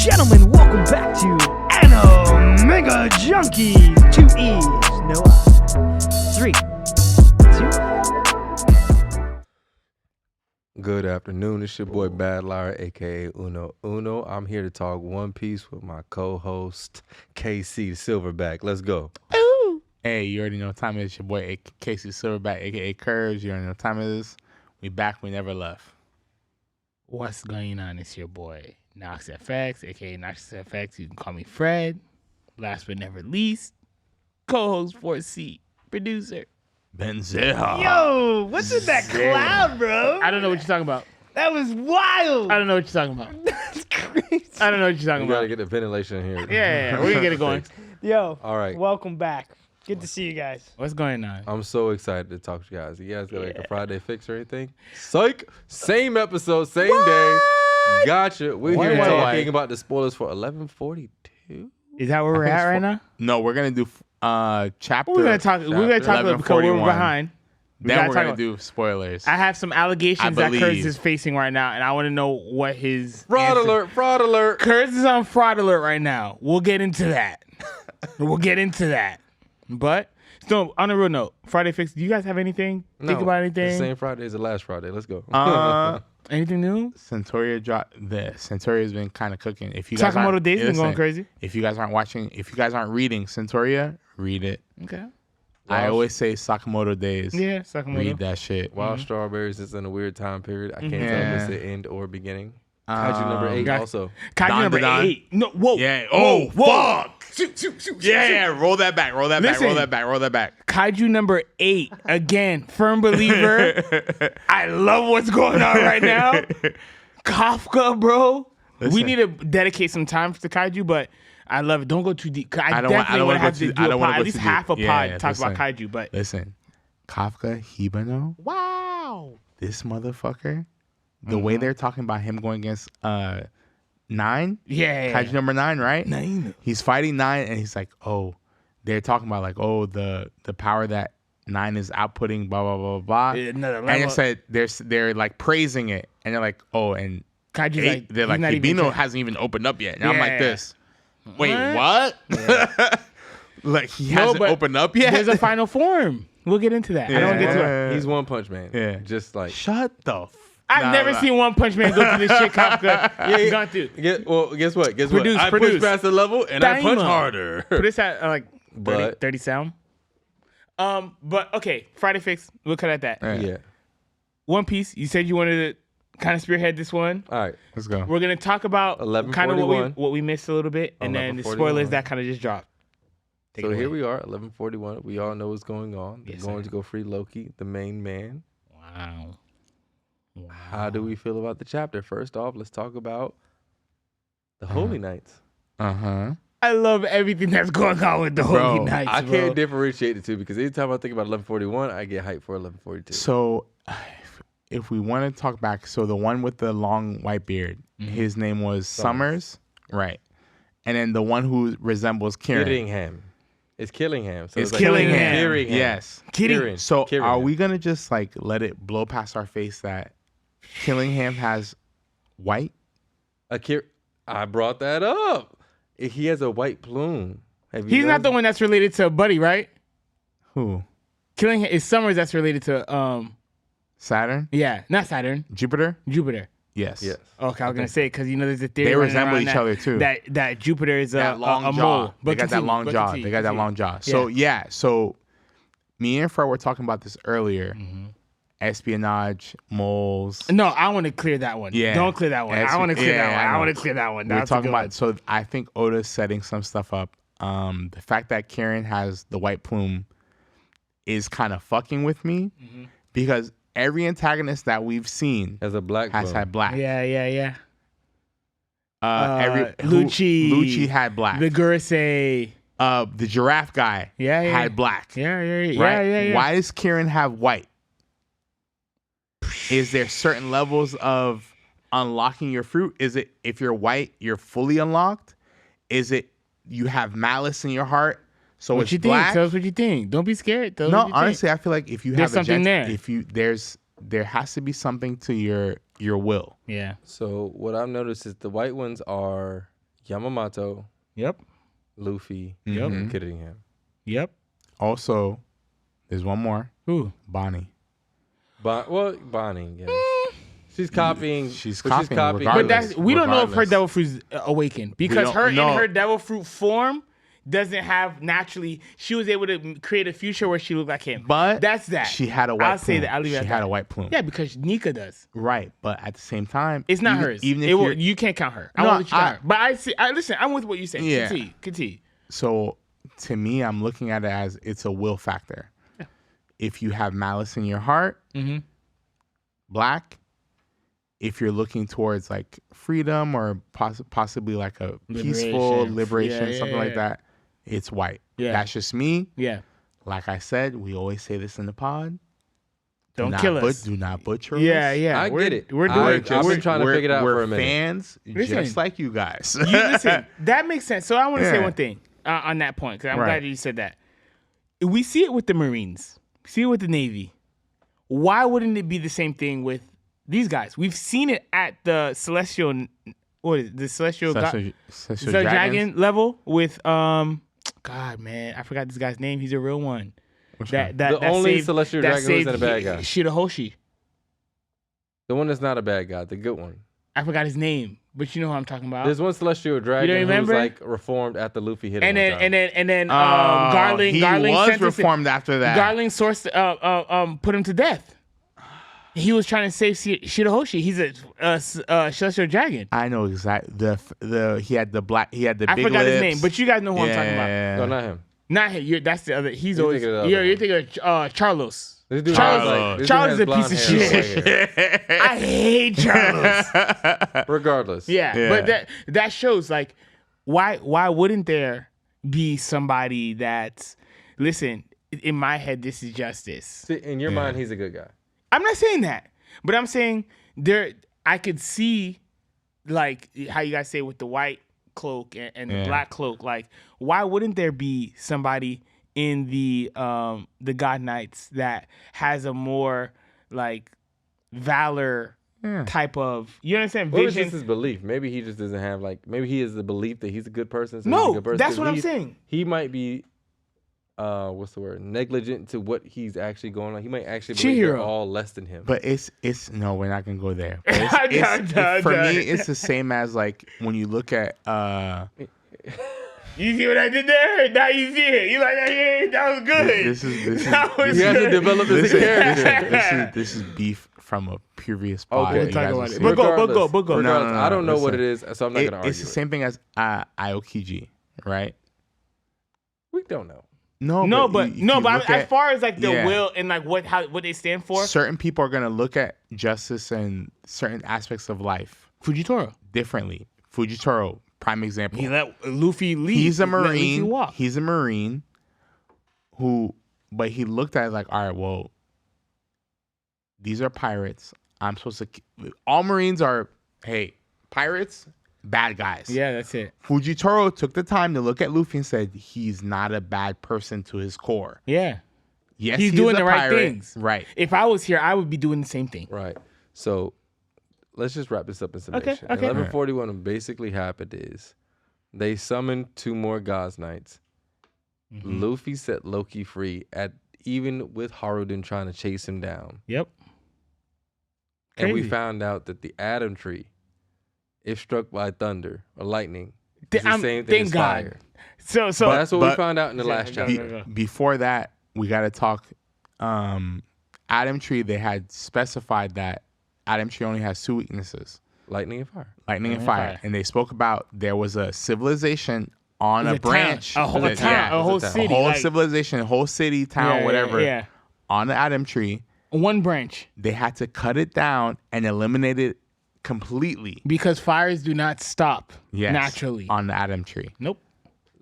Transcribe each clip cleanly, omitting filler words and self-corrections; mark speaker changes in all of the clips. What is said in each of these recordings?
Speaker 1: gentlemen, welcome back to Animanga Junkeez. 2 E's, no I's. 3, 2.
Speaker 2: Good afternoon. It's your boy Bad Lyer, aka Uno. I'm here to talk One Piece with my co-host KC Silverback. Let's go.
Speaker 3: Ooh. Hey, you already know what time it is. Your boy Casey Silverback, aka Kervs. You already know what time it is. We back. We never left. What's going on? It's your boy Nox FX, aka Nox FX. You can call me Fred. Last but never least, co-host 4C, producer Ben Zay.
Speaker 1: Yo, what's in that cloud, bro?
Speaker 3: I don't know what you're talking about.
Speaker 1: That was wild.
Speaker 3: I don't know what you're talking about.
Speaker 1: That's crazy.
Speaker 3: I don't know what you're talking
Speaker 2: You
Speaker 3: about.
Speaker 2: gotta get the ventilation here.
Speaker 3: Yeah, we're gonna get it going.
Speaker 1: Yo,
Speaker 2: All right.
Speaker 1: welcome back. Good to see you guys.
Speaker 3: What's going on?
Speaker 2: I'm so excited to talk to you guys. You guys got like a Friday fix or anything? Psych! Same episode, same day. Gotcha. We're here talking about the spoilers for 1142.
Speaker 3: Is that where we're at right now? No, we're gonna do chapter.
Speaker 1: We're gonna talk about because we're behind.
Speaker 3: Then we're gonna do spoilers. I have some allegations that Kervs is facing right now, and I want to know what his
Speaker 2: Fraud alert! Fraud alert!
Speaker 3: Kervs is on fraud alert right now. We'll get into that. But still, on a real note, Friday Fix. Do you guys have anything? Think about anything?
Speaker 2: The same Friday as the last Friday. Let's go.
Speaker 3: Anything new? Centauria dropped. The Centauria has been kind of cooking. If you guys
Speaker 1: Sakamoto Days been going crazy.
Speaker 3: If you guys aren't watching, if you guys aren't reading Centauria, read it.
Speaker 1: Okay.
Speaker 3: I always say Sakamoto Days.
Speaker 1: Yeah, Sakamoto.
Speaker 3: Read that shit.
Speaker 2: Wild Strawberries is in a weird time period. I can't tell if it's the end or beginning. Kaiju number 8 also.
Speaker 1: Kaiju number 8. No, whoa.
Speaker 3: Yeah.
Speaker 1: Oh,
Speaker 3: whoa.
Speaker 1: Fuck. Shoot.
Speaker 3: Yeah. Roll that back. Roll that back.
Speaker 1: Kaiju number 8. Again, firm believer. I love what's going on right now. Kafka, bro.
Speaker 3: Listen.
Speaker 1: We need to dedicate some time to Kaiju, but I love it. Don't go too deep. I
Speaker 3: don't
Speaker 1: definitely want to have to do a pod, at least
Speaker 3: deep.
Speaker 1: half a pod talk
Speaker 3: listen.
Speaker 1: about Kaiju. But
Speaker 3: listen, Kafka Hibano.
Speaker 1: Wow.
Speaker 3: This motherfucker. The way they're talking about him going against 9.
Speaker 1: Yeah.
Speaker 3: Kaiju number 9, right?
Speaker 1: 9.
Speaker 3: He's fighting 9, and he's like, oh, they're talking about like, oh, the power that 9 is outputting, blah blah blah blah.
Speaker 1: Another level.
Speaker 3: And it said they're like praising it, and they're like, oh, and
Speaker 1: Kaju's like,
Speaker 3: they're like, Hibino hasn't even opened up yet. And I'm like this. Wait, what? Yeah. Like he hasn't opened up yet.
Speaker 1: There's a final form. We'll get into that. I don't get to it.
Speaker 2: He's One Punch Man.
Speaker 3: Yeah.
Speaker 2: Just like.
Speaker 3: Shut the.
Speaker 1: I've never seen One Punch Man go through this shit, Kafka. Yeah, gone through.
Speaker 2: Guess what?
Speaker 1: Produce.
Speaker 2: I push past the level and I punch harder.
Speaker 1: Put this at like 30 sound. But okay, Friday Fix. We'll cut at that.
Speaker 2: Yeah.
Speaker 1: One Piece. You said you wanted to kind of spearhead this one.
Speaker 2: All right,
Speaker 3: let's go.
Speaker 1: We're gonna talk about kind of what we missed a little bit, and then the spoilers that kind of just dropped.
Speaker 2: So here we are, 1141. We all know what's going on. They're going to go free Loki, the main man.
Speaker 1: Wow.
Speaker 2: How do we feel about the chapter? First off, let's talk about the Holy Knights.
Speaker 1: I love everything that's going on with the Holy Knights.
Speaker 2: I can't differentiate the two because anytime I think about 1141, I get hyped for 1142.
Speaker 3: So if we want to talk back, so the one with the long white beard, his name was Summers, right? And then the one who resembles Killingham.
Speaker 2: It's Killingham. So
Speaker 1: it's Killingham.
Speaker 2: Killingham.
Speaker 3: Yes.
Speaker 1: Killingham.
Speaker 3: So
Speaker 2: Killingham.
Speaker 3: Are we going to just like let it blow past our face that Killingham has white?
Speaker 2: I brought that up. He has a white plume.
Speaker 1: He's not the one that's related to Buddy, right?
Speaker 3: Who?
Speaker 1: Killingham is Summers that's related to
Speaker 3: Saturn?
Speaker 1: Yeah, not Saturn.
Speaker 3: Jupiter?
Speaker 1: Yes.
Speaker 2: Yes.
Speaker 1: Okay, I was gonna say because there's a theory
Speaker 3: they resemble each other too.
Speaker 1: That Jupiter is
Speaker 3: that long jaw.
Speaker 1: mole.
Speaker 3: They got that long jaw. They got that long jaw. So so me and Fred were talking about this earlier. Espionage, moles.
Speaker 1: No, I want to clear that one. Yeah, don't clear that one. I want to clear that one. I want to clear that one.
Speaker 3: We're talking about. So I think Oda's setting some stuff up. The fact that Karen has the white plume is kind of fucking with me because every antagonist that we've seen
Speaker 2: has
Speaker 3: had black.
Speaker 1: Yeah.
Speaker 3: Lucci had black.
Speaker 1: The Gurusei.
Speaker 3: The giraffe guy had black.
Speaker 1: Yeah.
Speaker 3: Why does Kieran have white? Is there certain levels of unlocking your fruit? Is it if you're white, you're fully unlocked? Is it you have malice in your heart? So
Speaker 1: what
Speaker 3: it's
Speaker 1: you
Speaker 3: black?
Speaker 1: think? Tell us what you think. Don't be scared.
Speaker 3: No, honestly, I feel like if you
Speaker 1: there's
Speaker 3: have
Speaker 1: something there.
Speaker 3: If you there has to be something to your will.
Speaker 1: Yeah.
Speaker 2: So what I've noticed is the white ones are Yamamoto,
Speaker 1: Yep.
Speaker 2: Luffy,
Speaker 1: Yep.
Speaker 2: and Kiddingham.
Speaker 1: Yep.
Speaker 3: Also, there's one more.
Speaker 1: Who?
Speaker 3: Bonnie.
Speaker 2: Bonnie, yes. She's copying.
Speaker 3: She's
Speaker 2: but
Speaker 3: copying
Speaker 1: But
Speaker 3: regardless.
Speaker 1: we don't know if her
Speaker 3: Regardless.
Speaker 1: devil fruit's awakened because
Speaker 3: don't
Speaker 1: in
Speaker 3: know.
Speaker 1: her devil fruit form doesn't have naturally. She was able to create a future where she looked like him.
Speaker 3: But
Speaker 1: that's that.
Speaker 3: she had a white
Speaker 1: I'll
Speaker 3: plume.
Speaker 1: say that. I'll leave it
Speaker 3: She
Speaker 1: at
Speaker 3: had
Speaker 1: that.
Speaker 3: a white plume.
Speaker 1: Yeah, because Nika does.
Speaker 3: Right. But at the same time,
Speaker 1: It's not
Speaker 3: even,
Speaker 1: hers.
Speaker 3: Even if
Speaker 1: You can't count her. I
Speaker 3: No,
Speaker 1: won't let you count
Speaker 3: I-
Speaker 1: her. But I see. Listen. I'm with what you said.
Speaker 3: Yeah.
Speaker 1: Continue.
Speaker 3: So to me, I'm looking at it as it's a will factor.
Speaker 1: Yeah.
Speaker 3: If you have malice in your heart,
Speaker 1: Mm-hmm.
Speaker 3: black. If you're looking towards like freedom or possibly like a peaceful liberation, something like that, it's white.
Speaker 1: Yeah.
Speaker 3: That's just me.
Speaker 1: Yeah.
Speaker 3: Like I said, we always say this in the pod.
Speaker 1: Don't kill us.
Speaker 3: Do not butcher
Speaker 1: Yeah.
Speaker 3: us.
Speaker 1: Yeah.
Speaker 2: I get it.
Speaker 1: We're
Speaker 2: I've
Speaker 1: doing.
Speaker 2: been trying to figure it out
Speaker 3: we're
Speaker 2: for a minute.
Speaker 3: fans,
Speaker 1: Listen.
Speaker 3: just like you guys.
Speaker 1: You listen. That makes sense. So I want to say
Speaker 3: Yeah.
Speaker 1: one thing on that point because I'm
Speaker 3: Right.
Speaker 1: glad that you said that. We see it with the Marines. We see it with the Navy. Why wouldn't it be the same thing with these guys? We've seen it at the Celestial. What is it? The Celestial
Speaker 3: Celestial
Speaker 1: Dragon level with God, man, I forgot this guy's name. He's a real one.
Speaker 3: Which
Speaker 1: That
Speaker 3: one?
Speaker 1: that
Speaker 2: The only
Speaker 1: saved,
Speaker 2: Celestial
Speaker 1: that
Speaker 2: Dragon who's
Speaker 1: saved
Speaker 2: not a bad guy.
Speaker 1: Shirahoshi.
Speaker 2: The one that's not a bad guy, the good one.
Speaker 1: I forgot his name, but you know who I'm talking about.
Speaker 2: There's one Celestial Dragon who's
Speaker 1: remember?
Speaker 2: like reformed after Luffy hit him.
Speaker 1: And then
Speaker 3: Oh,
Speaker 1: Garling
Speaker 3: he
Speaker 1: Garling
Speaker 3: was
Speaker 1: sentenced him-
Speaker 3: reformed after that.
Speaker 1: Garling sourced put him to death. He was trying to save Shirahoshi. He's a Celestial Dragon.
Speaker 3: I know exactly he had the
Speaker 1: I
Speaker 3: big
Speaker 1: forgot his
Speaker 3: lips.
Speaker 1: name, but you guys know who I'm talking about.
Speaker 3: Yeah.
Speaker 2: No, not him.
Speaker 1: Not him. That's the other. He's
Speaker 2: You're
Speaker 1: always.
Speaker 2: thinking of the other
Speaker 1: You're
Speaker 2: one.
Speaker 1: thinking of Charlos.
Speaker 2: This dude
Speaker 1: Charles-
Speaker 2: has, like, this dude
Speaker 1: Charles
Speaker 2: has
Speaker 1: is a
Speaker 2: blonde
Speaker 1: piece of
Speaker 2: hair
Speaker 1: shit.
Speaker 2: right here.
Speaker 1: I hate Charlos.
Speaker 2: Regardless.
Speaker 1: Yeah, but that shows like why wouldn't there be somebody that's listen, in my head this is justice.
Speaker 2: See, in your mind, he's a good guy.
Speaker 1: I'm not saying that, but I'm saying I could see like how you guys say with the white cloak and the black cloak, like why wouldn't there be somebody in the God Knights that has a more like valor type of, you understand,
Speaker 2: What is
Speaker 1: vision?
Speaker 2: just his belief? Maybe he just doesn't have like, maybe he has the belief that he's a good person. So
Speaker 1: No,
Speaker 2: he's a good person.
Speaker 1: that's
Speaker 2: 'Cause
Speaker 1: what I'm saying.
Speaker 2: He might be, what's the word? Negligent to what he's actually going on. He might actually believe they're
Speaker 1: Chihiro.
Speaker 2: all less than him.
Speaker 3: But it's no, we're not gonna go there. But
Speaker 1: For
Speaker 3: for me, it's the same as like when you look at
Speaker 1: You see what I did there? Now you see it. You like that? Yeah, that was good.
Speaker 3: this is
Speaker 1: That was
Speaker 2: he has to
Speaker 1: good.
Speaker 2: develop his
Speaker 3: listen,
Speaker 2: character.
Speaker 3: this is beef from a previous pod.
Speaker 2: Okay.
Speaker 3: that
Speaker 2: We'll
Speaker 3: you
Speaker 1: talk
Speaker 3: guys
Speaker 1: about
Speaker 3: will
Speaker 1: it.
Speaker 3: see.
Speaker 1: But go,
Speaker 2: Regardless,
Speaker 1: but go.
Speaker 2: regardless,
Speaker 3: No,
Speaker 2: I don't know what
Speaker 3: listen.
Speaker 2: it is, so I'm not gonna argue.
Speaker 3: It's the same thing as Aokiji, right?
Speaker 2: We don't know.
Speaker 1: No, but
Speaker 3: you look
Speaker 1: as
Speaker 3: at-
Speaker 1: far as like the
Speaker 3: Yeah.
Speaker 1: will and like what they stand for,
Speaker 3: certain people are gonna look at justice and certain aspects of life
Speaker 1: Fujitoro.
Speaker 3: differently. Fujitoro, prime example.
Speaker 1: He let Luffy leave.
Speaker 3: He's a
Speaker 1: He let Luffy
Speaker 3: Marine.
Speaker 1: walk.
Speaker 3: He's a Marine but he looked at it like, all right, well, these are pirates. I'm supposed to. All Marines are, hey, pirates, bad guys.
Speaker 1: Yeah, that's it.
Speaker 3: Fujitoro took the time to look at Luffy and said, he's not a bad person to his core.
Speaker 1: Yeah,
Speaker 3: Yes,
Speaker 1: he's
Speaker 3: he
Speaker 1: doing
Speaker 3: is a
Speaker 1: the right
Speaker 3: pirate.
Speaker 1: things.
Speaker 3: Right.
Speaker 1: If I was here, I would be doing the same thing.
Speaker 2: Right. So let's just wrap this up in summation.
Speaker 1: Okay.
Speaker 2: 1141 what basically happened is they summoned 2 more God's Knights.
Speaker 1: Mm-hmm.
Speaker 2: Luffy set Loki free even with Haruden trying to chase him down.
Speaker 1: Yep.
Speaker 2: And we
Speaker 1: Crazy.
Speaker 2: found out that the Atom Tree, if struck by thunder or lightning, is the same thing
Speaker 1: Thank
Speaker 2: as
Speaker 1: God.
Speaker 2: fire.
Speaker 1: So
Speaker 2: But that's what we
Speaker 3: but-
Speaker 2: found out in the last
Speaker 1: Yeah,
Speaker 2: chapter.
Speaker 3: Before that, we got to talk. Atom Tree, they had specified that Atom Tree only has 2 weaknesses:
Speaker 2: Lightning and fire.
Speaker 3: lightning and
Speaker 1: and
Speaker 3: fire.
Speaker 1: fire.
Speaker 3: And they spoke about there was a civilization on
Speaker 1: It's
Speaker 3: a branch,
Speaker 1: town, a whole
Speaker 2: It's a
Speaker 1: town,
Speaker 2: town.
Speaker 1: a whole
Speaker 2: It's a town.
Speaker 1: city,
Speaker 3: a whole
Speaker 1: like-
Speaker 3: civilization, a whole city, town,
Speaker 1: Yeah,
Speaker 3: whatever,
Speaker 1: Yeah,
Speaker 3: on the Atom Tree.
Speaker 1: one branch
Speaker 3: They had to cut it down and eliminate it completely.
Speaker 1: because fires do not stop
Speaker 3: Yes,
Speaker 1: naturally.
Speaker 3: on the Atom Tree.
Speaker 1: Nope.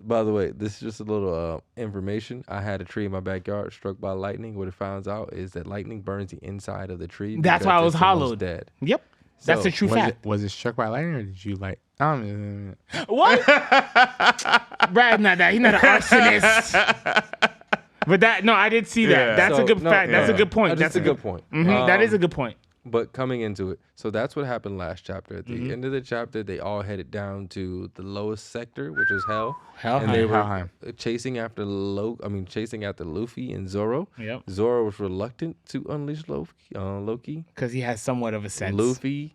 Speaker 2: By the way, this is just a little information. I had a tree in my backyard struck by lightning. What it finds out is that lightning burns the inside of the tree.
Speaker 1: That's
Speaker 2: because
Speaker 1: why it was
Speaker 2: it's almost
Speaker 1: hollowed.
Speaker 2: Dead.
Speaker 1: Yep. That's
Speaker 2: So,
Speaker 1: a true
Speaker 3: Was
Speaker 1: fact.
Speaker 3: it struck by lightning or did you like?
Speaker 1: What? Brad, not that. He's not an arsonist. But I did see that.
Speaker 3: Yeah.
Speaker 1: That's a
Speaker 2: So,
Speaker 1: good
Speaker 2: no,
Speaker 1: fact. That's a
Speaker 2: yeah.
Speaker 1: good point.
Speaker 2: That's a good point.
Speaker 1: That is a good point.
Speaker 2: But coming into it, so that's what happened last chapter. At the end of the chapter, they all headed down to the lowest sector, which was Hell. And they were chasing after Luffy and Zoro.
Speaker 1: Yep.
Speaker 2: Zoro was reluctant to unleash Loki.
Speaker 1: Because he has somewhat of a sense.
Speaker 2: Luffy,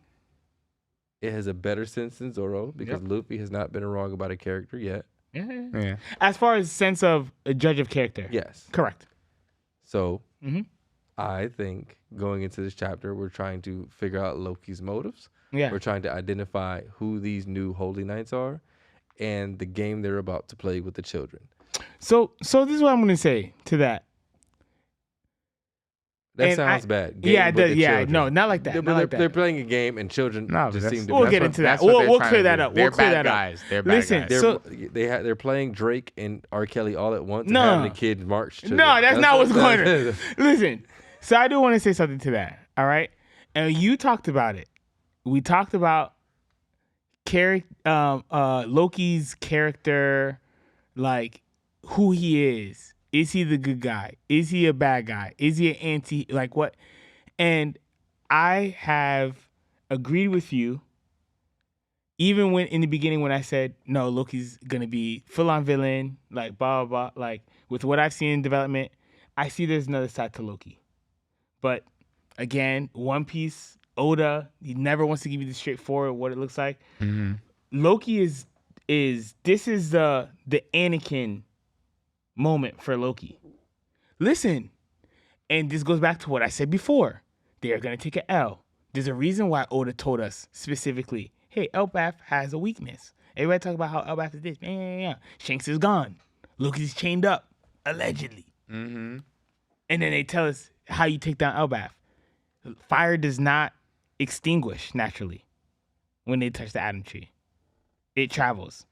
Speaker 2: it has a better sense than Zoro because Luffy has not been wrong about a character yet.
Speaker 1: Yeah. As far as sense of a judge of character.
Speaker 2: Yes.
Speaker 1: Correct.
Speaker 2: So I think going into this chapter, we're trying to figure out Loki's motives. Yeah. We're trying to identify who these new Holy Knights are and the game they're about to play with the children.
Speaker 1: So this is what I'm going to say to that.
Speaker 2: That sounds bad.
Speaker 1: No, not like that.
Speaker 2: They're playing a game and children just seem to.
Speaker 1: We'll get into that. We'll clear that up.
Speaker 3: They're bad guys. They're bad guys.
Speaker 2: They're playing Drake and R. Kelly all at once. And having the kids march.
Speaker 1: That's not what's going on. Listen. So I do want to say something to that. All right, and you talked about it. We talked about Loki's character, like who he is. Is he the good guy? Is he a bad guy? Is he an anti? Like what? And I have agreed with you, even when in the beginning when I said no, Loki's gonna be full on villain, like blah blah blah. Like with what I've seen in development, I see there's another side to Loki. But again, One Piece, Oda, he never wants to give you the straightforward what it looks like. Mm-hmm. Loki is this is the Anakin moment for Loki. Listen, and this goes back to what I said before. They are going to take an L. There's a reason why Oda told us specifically, hey, Elbaf has a weakness. Everybody talk about how Elbaf is this. Yeah. Shanks is gone. Loki's chained up, allegedly. Mm-hmm. And then they tell us how you take down Elbaf. Fire does not extinguish naturally when they touch the Atom Tree. It travels.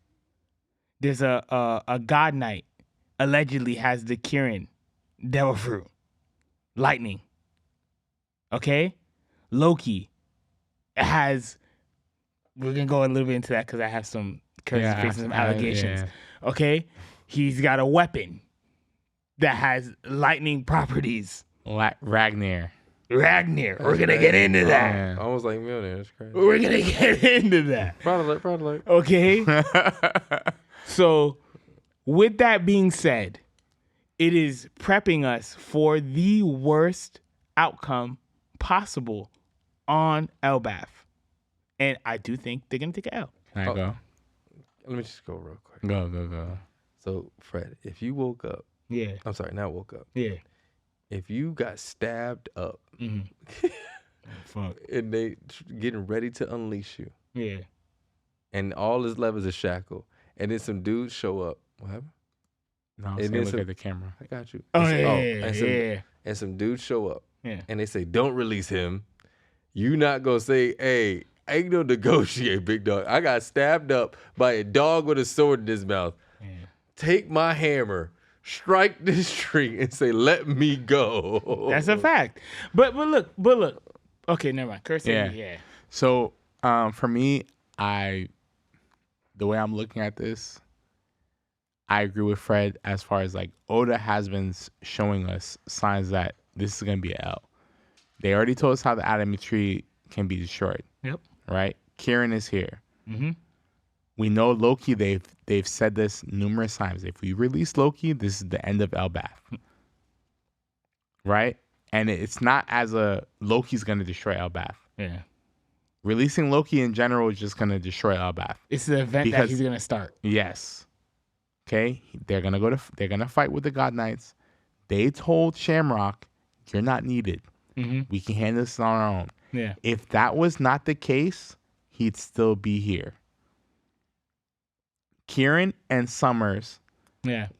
Speaker 1: There's a God Knight allegedly has the Kirin Devil Fruit. Lightning. Okay? Loki has... We're going to go a little bit into that because I have some allegations. Yeah. Okay? He's got a weapon that has lightning properties.
Speaker 3: Ragnar.
Speaker 1: We're going to get into that.
Speaker 2: Yeah. Almost like Mjolnir. That's crazy.
Speaker 1: We're going to get into that.
Speaker 2: Probably.
Speaker 1: Okay? So, with that being said, it is prepping us for the worst outcome possible on Elbaf. And I do think they're going to take an L.
Speaker 3: Can I go?
Speaker 2: Let me just go real quick.
Speaker 3: Go.
Speaker 2: So, Fred, if you woke up.
Speaker 1: Yeah.
Speaker 2: I'm sorry, not woke up.
Speaker 1: Yeah.
Speaker 2: If you got stabbed up.
Speaker 1: Mm-hmm. Fuck.
Speaker 2: And they getting ready to unleash you.
Speaker 1: Yeah.
Speaker 2: And all his levers are shackled. And then some dudes show up. What happened?
Speaker 3: No, I'm saying look at the camera.
Speaker 2: I got you.
Speaker 1: And
Speaker 2: some dudes show up.
Speaker 1: Yeah.
Speaker 2: And they say, don't release him. You not going to say, hey, I ain't no negotiate, big dog. I got stabbed up by a dog with a sword in his mouth. Yeah. Take my hammer, strike this tree, and say, let me go.
Speaker 1: That's a fact. But look. Okay, never mind. Cursing. Yeah.
Speaker 3: So for me, the way I'm looking at this, I agree with Fred as far as like Oda has been showing us signs that this is going to be an L. They already told us how the Atom Tree can be destroyed.
Speaker 1: Yep.
Speaker 3: Right? Kirin is here.
Speaker 1: Mm-hmm.
Speaker 3: We know Loki, they've said this numerous times. If we release Loki, this is the end of Elbaf. Right? And it's not as Loki's going to destroy Elbaf.
Speaker 1: Yeah.
Speaker 3: Releasing Loki in general is just going to destroy Elbaf.
Speaker 1: It's the event that he's going to start.
Speaker 3: Yes. Okay? They're going to fight with the God Knights. They told Shamrock, you're not needed. Mm-hmm. We can handle this on our own.
Speaker 1: Yeah.
Speaker 3: If that was not the case, he'd still be here. Kirin and Summers,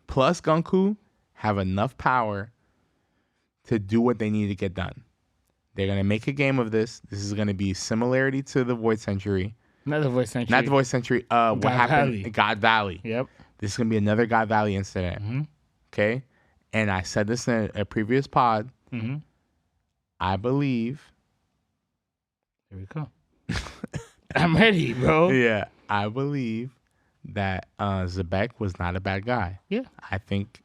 Speaker 3: plus Gunku, have enough power to do what they need to get done. They're going to make a game of this. This is going to be similarity to the Void Century.
Speaker 1: Not the Void Century.
Speaker 3: What happened in God Valley.
Speaker 1: Yep.
Speaker 3: This is going to be another God Valley incident. Mm-hmm. Okay? And I said this in a previous pod.
Speaker 1: Mm-hmm.
Speaker 3: I believe.
Speaker 1: Here we go. I'm ready, bro.
Speaker 3: Yeah. I believe that Zebek was not a bad guy.
Speaker 1: Yeah.
Speaker 3: I think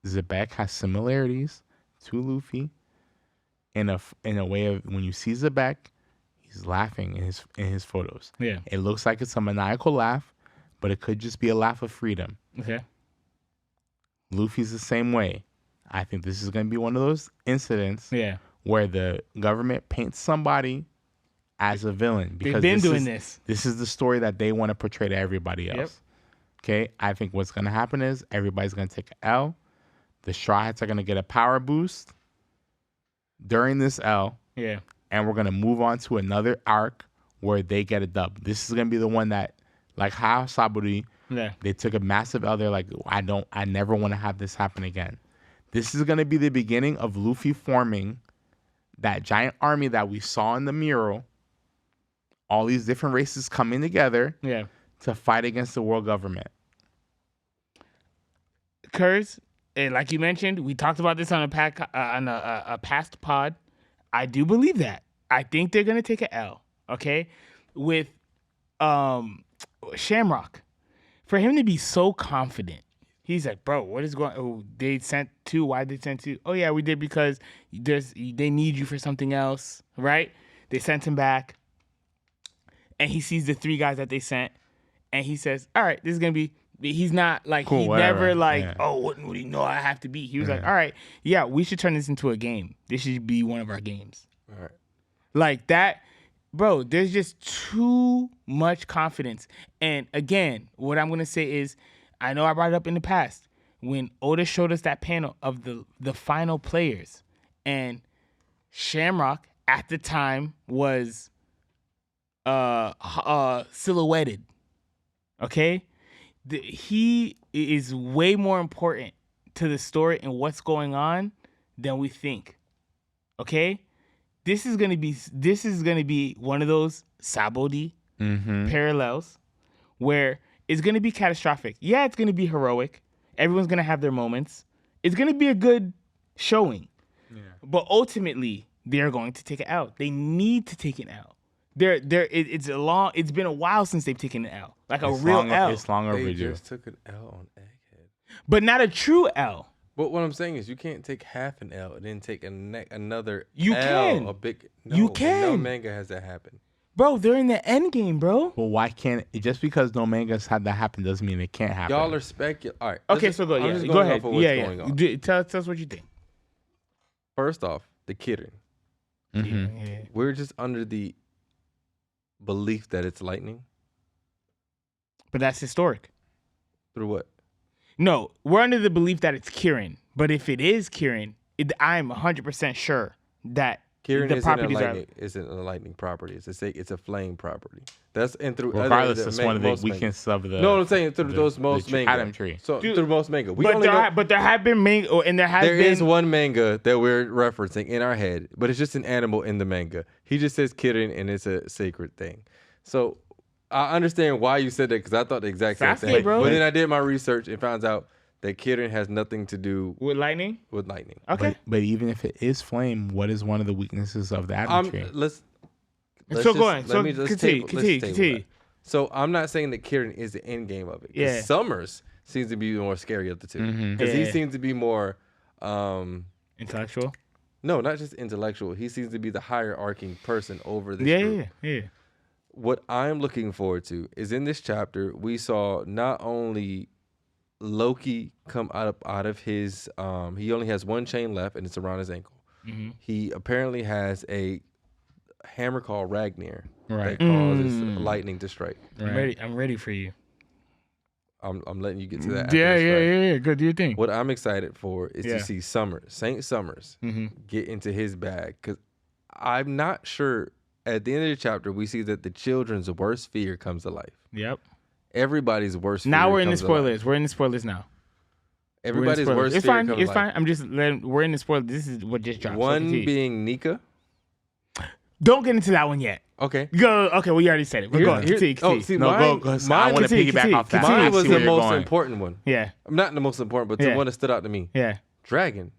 Speaker 3: Zebek has similarities to Luffy. in a way of when you see Zebek, he's laughing in his photos.
Speaker 1: Yeah.
Speaker 3: It looks like it's a maniacal laugh, but it could just be a laugh of freedom.
Speaker 1: Okay.
Speaker 3: Luffy's the same way. I think this is going to be one of those incidents
Speaker 1: Yeah.
Speaker 3: where the government paints somebody as a villain.
Speaker 1: They've been doing this.
Speaker 3: This is the story that they want to portray to everybody else.
Speaker 1: Yep.
Speaker 3: Okay? I think what's going to happen is everybody's going to take an L. The Straw Hats are going to get a power boost during this L.
Speaker 1: Yeah.
Speaker 3: And we're going to move on to another arc where they get a dub. This is going to be the one that, like how Saburi, they took a massive L. They're like, I never want to have this happen again. This is going to be the beginning of Luffy forming that giant army that we saw in the mural. All these different races coming together to fight against the world government.
Speaker 1: Kervs, and like you mentioned, we talked about this on a past pod. I do believe that. I think they're gonna take an L. Okay, with Shamrock, for him to be so confident, he's like, bro, what is going? Oh, they sent 2. Why did they send 2? Oh yeah, we did because they need you for something else, right? They sent him back, and he sees the 3 guys that they sent, and he says, all right, this is gonna be. He's not like
Speaker 3: cool,
Speaker 1: he
Speaker 3: whatever.
Speaker 1: never like
Speaker 3: Yeah.
Speaker 1: oh what do you know I have to be. He was like, all right, yeah, we should turn this into a game. This should be one of our games.
Speaker 2: All right.
Speaker 1: Like that, bro. There's just too much confidence. And again, what I'm gonna say is, I know I brought it up in the past when Oda showed us that panel of the final players, and Shamrock at the time was silhouetted. Okay. He is way more important to the story and what's going on than we think. Okay, this is gonna be one of those Sabodi parallels where it's gonna be catastrophic. Yeah, it's gonna be heroic. Everyone's gonna have their moments. It's gonna be a good showing. Yeah. But ultimately, they're going to take it out. They need to take it out. It's been a while since they've taken an L. Like a real L.
Speaker 3: It's long
Speaker 2: They
Speaker 3: overdue.
Speaker 2: just took an L on Egghead.
Speaker 1: But not a true L.
Speaker 2: But what I'm saying is, you can't take half an L and then take another
Speaker 1: You
Speaker 2: L.
Speaker 1: can.
Speaker 2: A big.
Speaker 1: You
Speaker 2: No
Speaker 1: can.
Speaker 2: manga has that happen.
Speaker 1: Bro, they're in the end game, bro.
Speaker 3: Well, why can't just because no mangas had that happen doesn't mean it can't happen.
Speaker 2: Y'all are speculating. All right.
Speaker 1: Okay, so go
Speaker 2: I'm just
Speaker 1: ahead.
Speaker 2: going off of what's going on.
Speaker 1: Tell us what you think.
Speaker 2: First off, the Kirin.
Speaker 1: Yeah.
Speaker 2: We're just under the belief that it's lightning.
Speaker 1: But that's historic.
Speaker 2: Through what?
Speaker 1: No, we're under the belief that it's Kirin. But if it is Kirin, I'm 100% sure that
Speaker 2: Kirin
Speaker 1: the properties
Speaker 2: isn't a lightning property. It's a flame property. That's and through
Speaker 3: regardless,
Speaker 2: other,
Speaker 3: it's one of the
Speaker 2: most
Speaker 3: weaknesses of the.
Speaker 2: No, I'm saying through most manga.
Speaker 3: Adam tree.
Speaker 2: So
Speaker 1: Dude,
Speaker 2: through most manga,
Speaker 1: but there have been manga, and there
Speaker 2: is one manga that we're referencing in our head, but it's just an animal in the manga. He just says Kirin, and it's a sacred thing. So I understand why you said that because I thought the exact same
Speaker 1: Sasuke,
Speaker 2: thing.
Speaker 1: bro.
Speaker 2: But then I did my research and found out that Kirin has nothing to do
Speaker 1: with lightning. Okay,
Speaker 3: But even if it is flame, what is one of the weaknesses of the Adam tree?
Speaker 1: Continue.
Speaker 2: So I'm not saying that Kirin is the end game of it.
Speaker 1: Yeah.
Speaker 2: Summers seems to be more scary of the two because he seems to be more
Speaker 1: intellectual.
Speaker 2: No, not just intellectual. He seems to be the higher arcing person over this group.
Speaker 1: Yeah.
Speaker 2: What I'm looking forward to is in this chapter we saw not only Loki come out of his he only has one chain left and it's around his ankle. Mm-hmm. He apparently has a hammer called Ragnar that causes lightning to strike.
Speaker 1: Right. I'm ready for you.
Speaker 2: I'm letting you get to that.
Speaker 1: Yeah. Good. Do you think?
Speaker 2: What I'm excited for is to see Saint Summers get into his bag because I'm not sure. At the end of the chapter, we see that the children's worst fear comes to life.
Speaker 1: Yep.
Speaker 2: Everybody's worst fear.
Speaker 1: Now we're in the spoilers. We're in the spoilers now.
Speaker 2: Everybody's worst
Speaker 1: it's
Speaker 2: fear
Speaker 1: fine.
Speaker 2: comes
Speaker 1: It's
Speaker 2: to
Speaker 1: fine.
Speaker 2: life.
Speaker 1: I'm just letting. We're in the spoilers. This is what just dropped.
Speaker 2: One
Speaker 1: so
Speaker 2: being Nika.
Speaker 1: Don't get into that one yet.
Speaker 2: Okay.
Speaker 1: Go. Okay. Well, you already said it. We're going. Continue.
Speaker 2: Oh, see,
Speaker 3: No,
Speaker 2: mine,
Speaker 3: go. I
Speaker 2: mine,
Speaker 3: want to piggyback off that.
Speaker 2: mine was
Speaker 3: I see where
Speaker 2: the
Speaker 3: you're
Speaker 2: most
Speaker 3: going.
Speaker 2: important one.
Speaker 1: Yeah.
Speaker 2: Not the most important, but the one that stood out to me.
Speaker 1: Yeah.
Speaker 2: Dragon.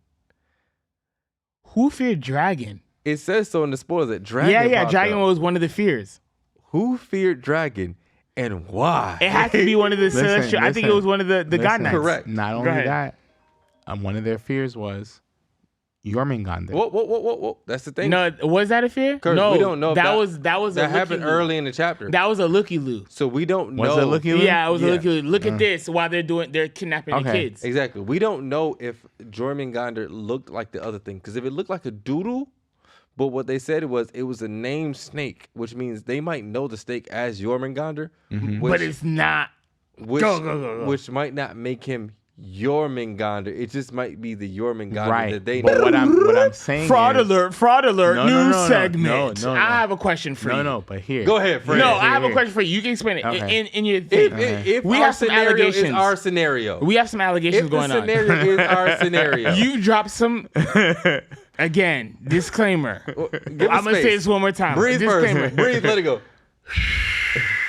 Speaker 1: Who feared Dragon?
Speaker 2: It says so in the spoilers that Dragon.
Speaker 1: Yeah.
Speaker 2: popped
Speaker 1: Dragon
Speaker 2: up.
Speaker 1: was one of the fears.
Speaker 2: Who feared Dragon and why?
Speaker 1: It had to be one of the
Speaker 3: Listen,
Speaker 1: celestial. I think it was one of the god knights.
Speaker 2: Correct.
Speaker 3: Not
Speaker 1: Go
Speaker 3: only
Speaker 1: ahead.
Speaker 3: that, one of their fears was Jormungandr.
Speaker 2: Whoa. That's the thing.
Speaker 1: No, was that a fear?
Speaker 2: Kurt,
Speaker 1: no,
Speaker 2: we don't know if
Speaker 1: that was
Speaker 2: that
Speaker 1: a
Speaker 2: happened
Speaker 1: looky-loo.
Speaker 2: early in the chapter.
Speaker 1: That was a looky-loo.
Speaker 2: So we don't know.
Speaker 3: Was it looky-loo?
Speaker 1: Yeah, it was a looky-loo. Look at this while they're kidnapping the kids.
Speaker 2: Exactly. We don't know if Jormungandr looked like the other thing. Because if it looked like a doodle, but what they said it was a named snake, which means they might know the snake as Jormungandr.
Speaker 1: But it's not. Go.
Speaker 2: Which might not make him Jormungandr. It just might be the Jormungandr that they
Speaker 3: know. But what I'm saying
Speaker 1: fraud
Speaker 3: is,
Speaker 1: alert, new segment.
Speaker 3: No.
Speaker 1: I have a question for you.
Speaker 3: No, but here.
Speaker 2: Go ahead, Fred.
Speaker 1: No, I have a question for you. You can explain it in your thing.
Speaker 2: If
Speaker 1: we
Speaker 2: our
Speaker 1: have some
Speaker 2: scenario
Speaker 1: allegations.
Speaker 2: is our scenario.
Speaker 1: We have some allegations going on.
Speaker 2: If the scenario is our scenario.
Speaker 1: You drop some. Again, disclaimer. I'm going to say this one more time.
Speaker 2: Breathe
Speaker 1: disclaimer.
Speaker 2: first. Breathe, let it go.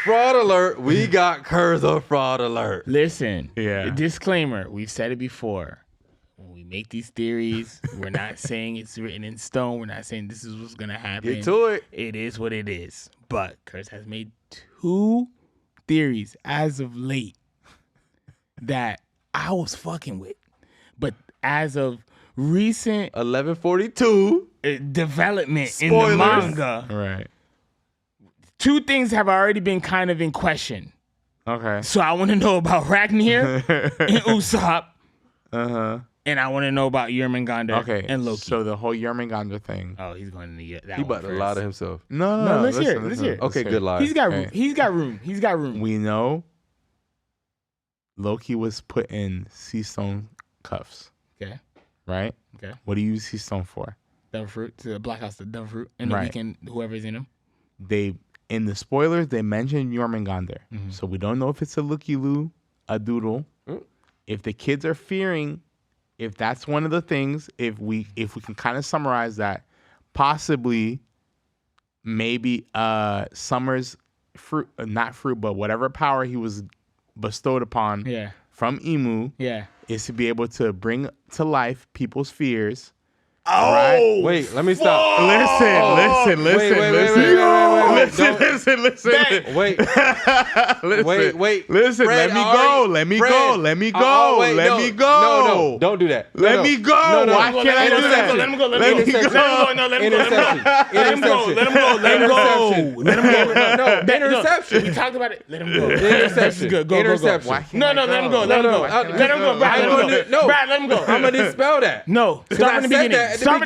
Speaker 2: Fraud alert. We got Kervs on fraud alert.
Speaker 1: Listen. Yeah. Disclaimer. We've said it before. When we make these theories, we're not saying it's written in stone. We're not saying this is what's going to happen.
Speaker 2: Get to it.
Speaker 1: It is what it is. But Kervs has made 2 theories as of late that I was fucking with. But as of recent
Speaker 2: 1142
Speaker 1: development
Speaker 2: Spoilers.
Speaker 1: in the manga,
Speaker 3: Right.
Speaker 1: 2 things have already been kind of in question.
Speaker 3: Okay.
Speaker 1: So I want to know about Ragnir and Usopp.
Speaker 3: Uh-huh.
Speaker 1: And I want to know about Jormungandr and Loki.
Speaker 3: So the whole Jormungandr thing.
Speaker 1: Oh, he's going to get that
Speaker 2: He
Speaker 1: one
Speaker 2: about to
Speaker 1: first.
Speaker 2: lie to himself.
Speaker 3: No.
Speaker 1: Let's hear it. Let's hear it.
Speaker 2: Okay, good lie.
Speaker 1: He's got room. He's got room. He's got room.
Speaker 3: We know Loki was put in sea stone cuffs.
Speaker 1: Okay.
Speaker 3: Right?
Speaker 1: Okay.
Speaker 3: What do you use sea stone for?
Speaker 1: Devil fruit to the Black House, the devil fruit, and the weekend, whoever's in him.
Speaker 3: In the spoilers, they mentioned Jormungandr. So we don't know if it's a looky-loo, a doodle. If the kids are fearing, if that's one of the things, if we can kind of summarize that, possibly, maybe Summer's fruit, not fruit, but whatever power he was bestowed upon from Emu is to be able to bring to life people's fears.
Speaker 1: Oh,
Speaker 2: right? Wait, let me stop.
Speaker 3: Listen.
Speaker 2: Wait.
Speaker 3: Listen,
Speaker 2: Fred,
Speaker 3: let me go.
Speaker 2: No, don't do that.
Speaker 3: Let me go. Why can't I do that?
Speaker 1: Let him go. Let him go.
Speaker 2: Interception.
Speaker 1: We talked about it. Let him go.
Speaker 2: Interception.
Speaker 1: Good. Go. No, let him go. Let him go. Brad, let him go.
Speaker 2: I'm going to dispel that.
Speaker 1: No. Start from the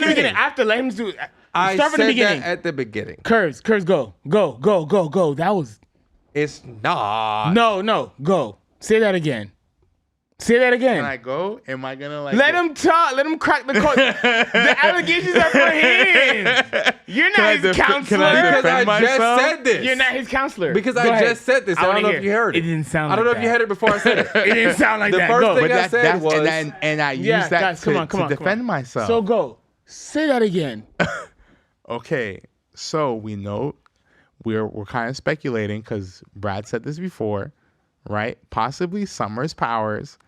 Speaker 1: beginning. After, let him do it. Start from the beginning.
Speaker 2: At the beginning.
Speaker 1: Kervs, go. That was.
Speaker 2: It's not.
Speaker 1: No, go. Say that again.
Speaker 3: Can I go? Am I gonna
Speaker 1: Let him talk. Let him crack the code. The allegations are for him. You're not his counselor.
Speaker 2: Because I just said this.
Speaker 1: You're not his counselor.
Speaker 2: Because I just said this. I don't know if you heard it.
Speaker 1: It didn't sound
Speaker 2: I
Speaker 1: like that.
Speaker 2: don't know if you heard it before I said it.
Speaker 1: It didn't sound like that.
Speaker 2: The first
Speaker 1: Go.
Speaker 2: thing I said was...
Speaker 3: And I used that to defend myself.
Speaker 1: So go. Say that again.
Speaker 3: Okay. So we know we're kind of speculating because Brad said this before, right? Possibly Summer's powers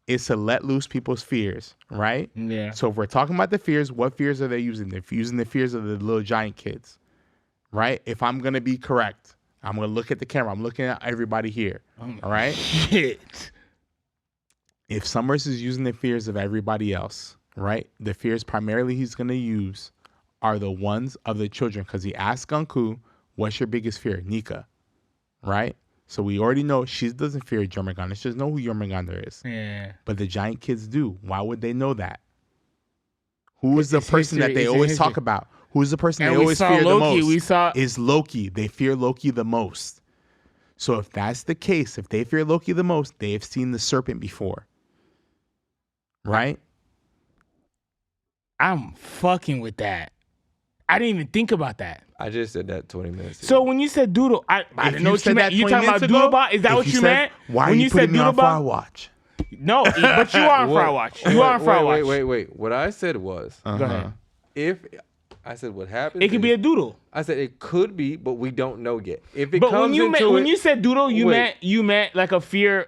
Speaker 3: is to let loose people's fears, right?
Speaker 1: Yeah.
Speaker 3: So if we're talking about the fears, what fears are they using? They're using the fears of the little giant kids, right? If I'm going to be correct, I'm going to look at the camera. I'm looking at everybody here, all right?
Speaker 1: Shit.
Speaker 3: If Summers is using the fears of everybody else, right? The fears primarily he's going to use are the ones of the children because he asked Gunku, what's your biggest fear? Nika, right? So we already know she doesn't fear Jormungandr. She doesn't know who Jormungandr is.
Speaker 1: Yeah.
Speaker 3: But the giant kids do. Why would they know that? Who is the person that they always talk about? Who is the person they always fear the most? Is Loki. They fear Loki the most. So if that's the case, if they fear Loki the most, they have seen the serpent before. Right?
Speaker 1: I'm fucking with that. I didn't even think about that.
Speaker 2: I just said that 20 minutes ago.
Speaker 1: So when you said doodle, I didn't know what you meant. You talking about doodlebot? Is that what you meant?
Speaker 3: Why are you putting me on Fire Watch?
Speaker 1: No, but you are on Fire Watch. You are on Fire Watch.
Speaker 2: Wait. What I said was,
Speaker 1: Go ahead.
Speaker 2: If I said what happened,
Speaker 1: it could be a doodle.
Speaker 2: I said it could be, but we don't know yet. If it
Speaker 1: but
Speaker 2: comes
Speaker 1: when you said doodle, you meant like a fear.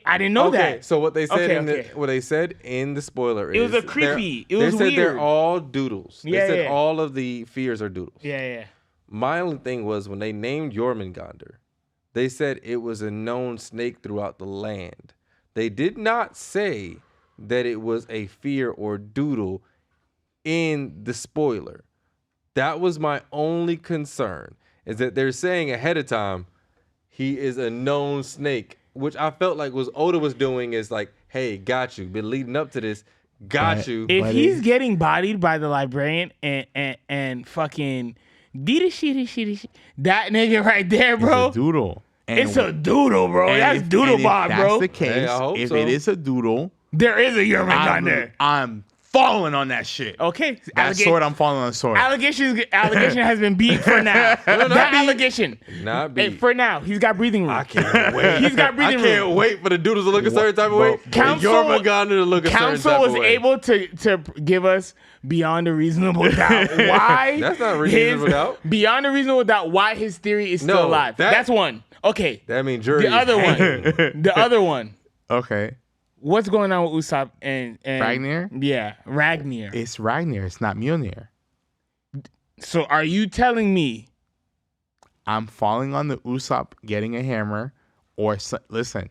Speaker 1: I didn't know that.
Speaker 2: Okay, so what they said what they said in the spoiler is
Speaker 1: it was a creepy. It was
Speaker 2: they said
Speaker 1: weird.
Speaker 2: They're all doodles. They
Speaker 1: Yeah,
Speaker 2: said all of the fears are doodles.
Speaker 1: Yeah.
Speaker 2: My only thing was when they named Jormungandr, they said it was a known snake throughout the land. They did not say that it was a fear or doodle in the spoiler. That was my only concern, is that they're saying ahead of time he is a known snake, which I felt like was Oda was doing is like, hey, got you. Been leading up to this, got you.
Speaker 1: If he's getting bodied by the librarian and fucking that nigga right there, bro.
Speaker 3: It's a doodle.
Speaker 1: It's a doodle, bro. That's doodle bob, bro.
Speaker 3: If that's the case,
Speaker 2: Hey, I hope
Speaker 3: if
Speaker 2: so.
Speaker 3: it is a doodle,
Speaker 1: There is a Jormungandr.
Speaker 3: I'm falling on that shit.
Speaker 1: Okay.
Speaker 3: That sword, I'm falling on the sword.
Speaker 1: Allegation has been beat for now. That allegation.
Speaker 2: Not beat.
Speaker 1: For now. He's got breathing room.
Speaker 2: I can't wait.
Speaker 1: He's got breathing room.
Speaker 2: I can't wait for the doodles to look a certain type of way.
Speaker 1: Council-
Speaker 2: Jormungandr to look a certain
Speaker 1: Council
Speaker 2: type
Speaker 1: was
Speaker 2: of way.
Speaker 1: able to give us beyond a reasonable doubt why
Speaker 2: That's not reasonable doubt.
Speaker 1: Beyond a reasonable doubt why his theory is still alive. That's one. Okay.
Speaker 2: That means jury.
Speaker 1: The other one. The other one.
Speaker 3: Okay.
Speaker 1: What's going on with Usopp and
Speaker 3: Ragnar?
Speaker 1: Yeah, Ragnar.
Speaker 3: It's Ragnar. It's not Mjolnir.
Speaker 1: So are you telling me
Speaker 3: I'm falling on the Usopp getting a hammer, or listen,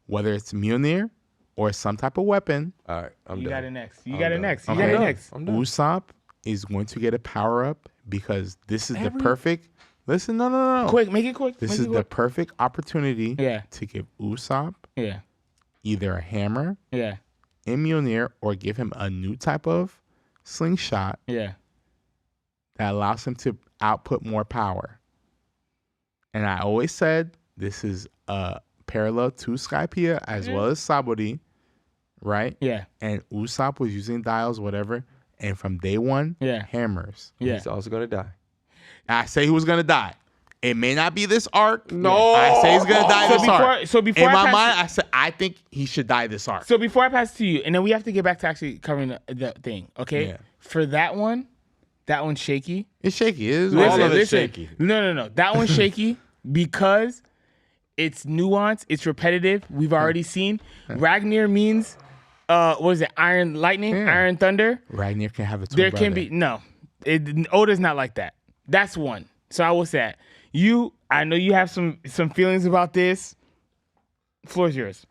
Speaker 3: whether it's Mjolnir or some type of weapon,
Speaker 2: All right, I'm
Speaker 1: you
Speaker 2: done.
Speaker 1: got it next? You
Speaker 2: I'm
Speaker 1: got it
Speaker 2: done.
Speaker 1: next. You
Speaker 2: I'm
Speaker 1: got it
Speaker 2: done.
Speaker 1: next.
Speaker 2: I'm done.
Speaker 3: Usopp is going to get a power up because this is the perfect. Listen, no.
Speaker 1: Quick, make it quick.
Speaker 3: This
Speaker 1: Make
Speaker 3: is
Speaker 1: it
Speaker 3: the
Speaker 1: quick.
Speaker 3: perfect opportunity
Speaker 1: Yeah.
Speaker 3: to give Usopp
Speaker 1: Yeah.
Speaker 3: either a hammer
Speaker 1: Yeah.
Speaker 3: in Mjolnir or give him a new type of slingshot
Speaker 1: Yeah.
Speaker 3: that allows him to output more power. And I always said this is parallel to Skypiea as well as Sabori, right?
Speaker 1: Yeah.
Speaker 3: And Usopp was using dials, whatever. And from day one,
Speaker 1: Yeah.
Speaker 3: hammers.
Speaker 1: Yeah.
Speaker 2: He's also gonna die.
Speaker 3: I say he was gonna die. It may not be this arc.
Speaker 2: No.
Speaker 3: I say he's gonna die this arc.
Speaker 1: So before
Speaker 3: In
Speaker 1: I
Speaker 3: my
Speaker 1: pass
Speaker 3: mind, I said I think he should die this arc.
Speaker 1: So before I pass to you, and then we have to get back to actually covering the thing, okay?
Speaker 3: Yeah.
Speaker 1: For that one's shaky.
Speaker 3: It's shaky. It is.
Speaker 2: All of it's shaky.
Speaker 1: No. That one's shaky because it's nuanced, it's repetitive. We've already seen. Ragnar means, what is it? Iron lightning,
Speaker 3: Yeah.
Speaker 1: iron thunder.
Speaker 3: Ragnar can have a twin
Speaker 1: There
Speaker 3: brother.
Speaker 1: can be Oda's not like that. That's one. So I will say that. I know you have some feelings about this. Floor's yours.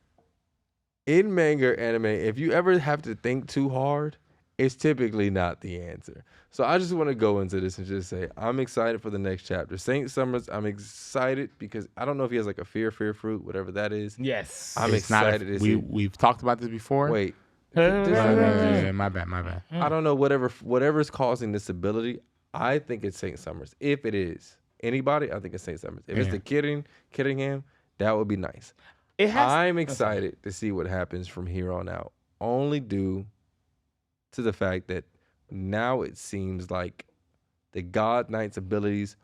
Speaker 2: In manga or anime, if you ever have to think too hard, it's typically not the answer. So I just want to go into this and just say I'm excited for the next chapter. Saint Summers, I'm excited because I don't know if he has like a fear fruit, whatever that is.
Speaker 1: Yes.
Speaker 2: I'm
Speaker 3: It's not
Speaker 2: excited to see.
Speaker 3: we've talked about this before.
Speaker 2: Wait.
Speaker 3: Yeah, my bad.
Speaker 2: I don't know whatever's causing this ability. I think it's Saint Summers. If it is anybody, I think it's Saint Summers. If it's the Kittingham, that would be nice. I'm excited to see what happens from here on out. Only due to the fact that now it seems like the God Knight's abilities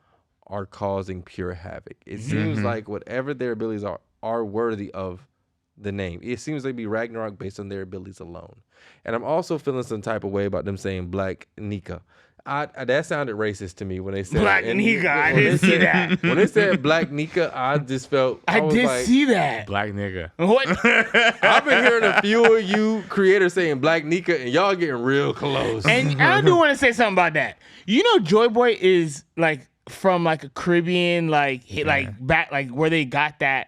Speaker 2: are causing pure havoc. It seems like whatever their abilities are worthy of the name. It seems like be Ragnarok based on their abilities alone. And I'm also feeling some type of way about them saying Black Nika. That sounded racist to me when they said
Speaker 1: Black Nika. I didn't see that.
Speaker 2: When they said Black Nika, I just felt
Speaker 1: I
Speaker 2: was
Speaker 1: did
Speaker 2: like,
Speaker 1: see that.
Speaker 3: Black nigga.
Speaker 1: What?
Speaker 2: I've been hearing a few of you creators saying Black Nika, and y'all getting real close.
Speaker 1: And I do want to say something about that. You know, Joy Boy is like from like a Caribbean, like back, like where they got that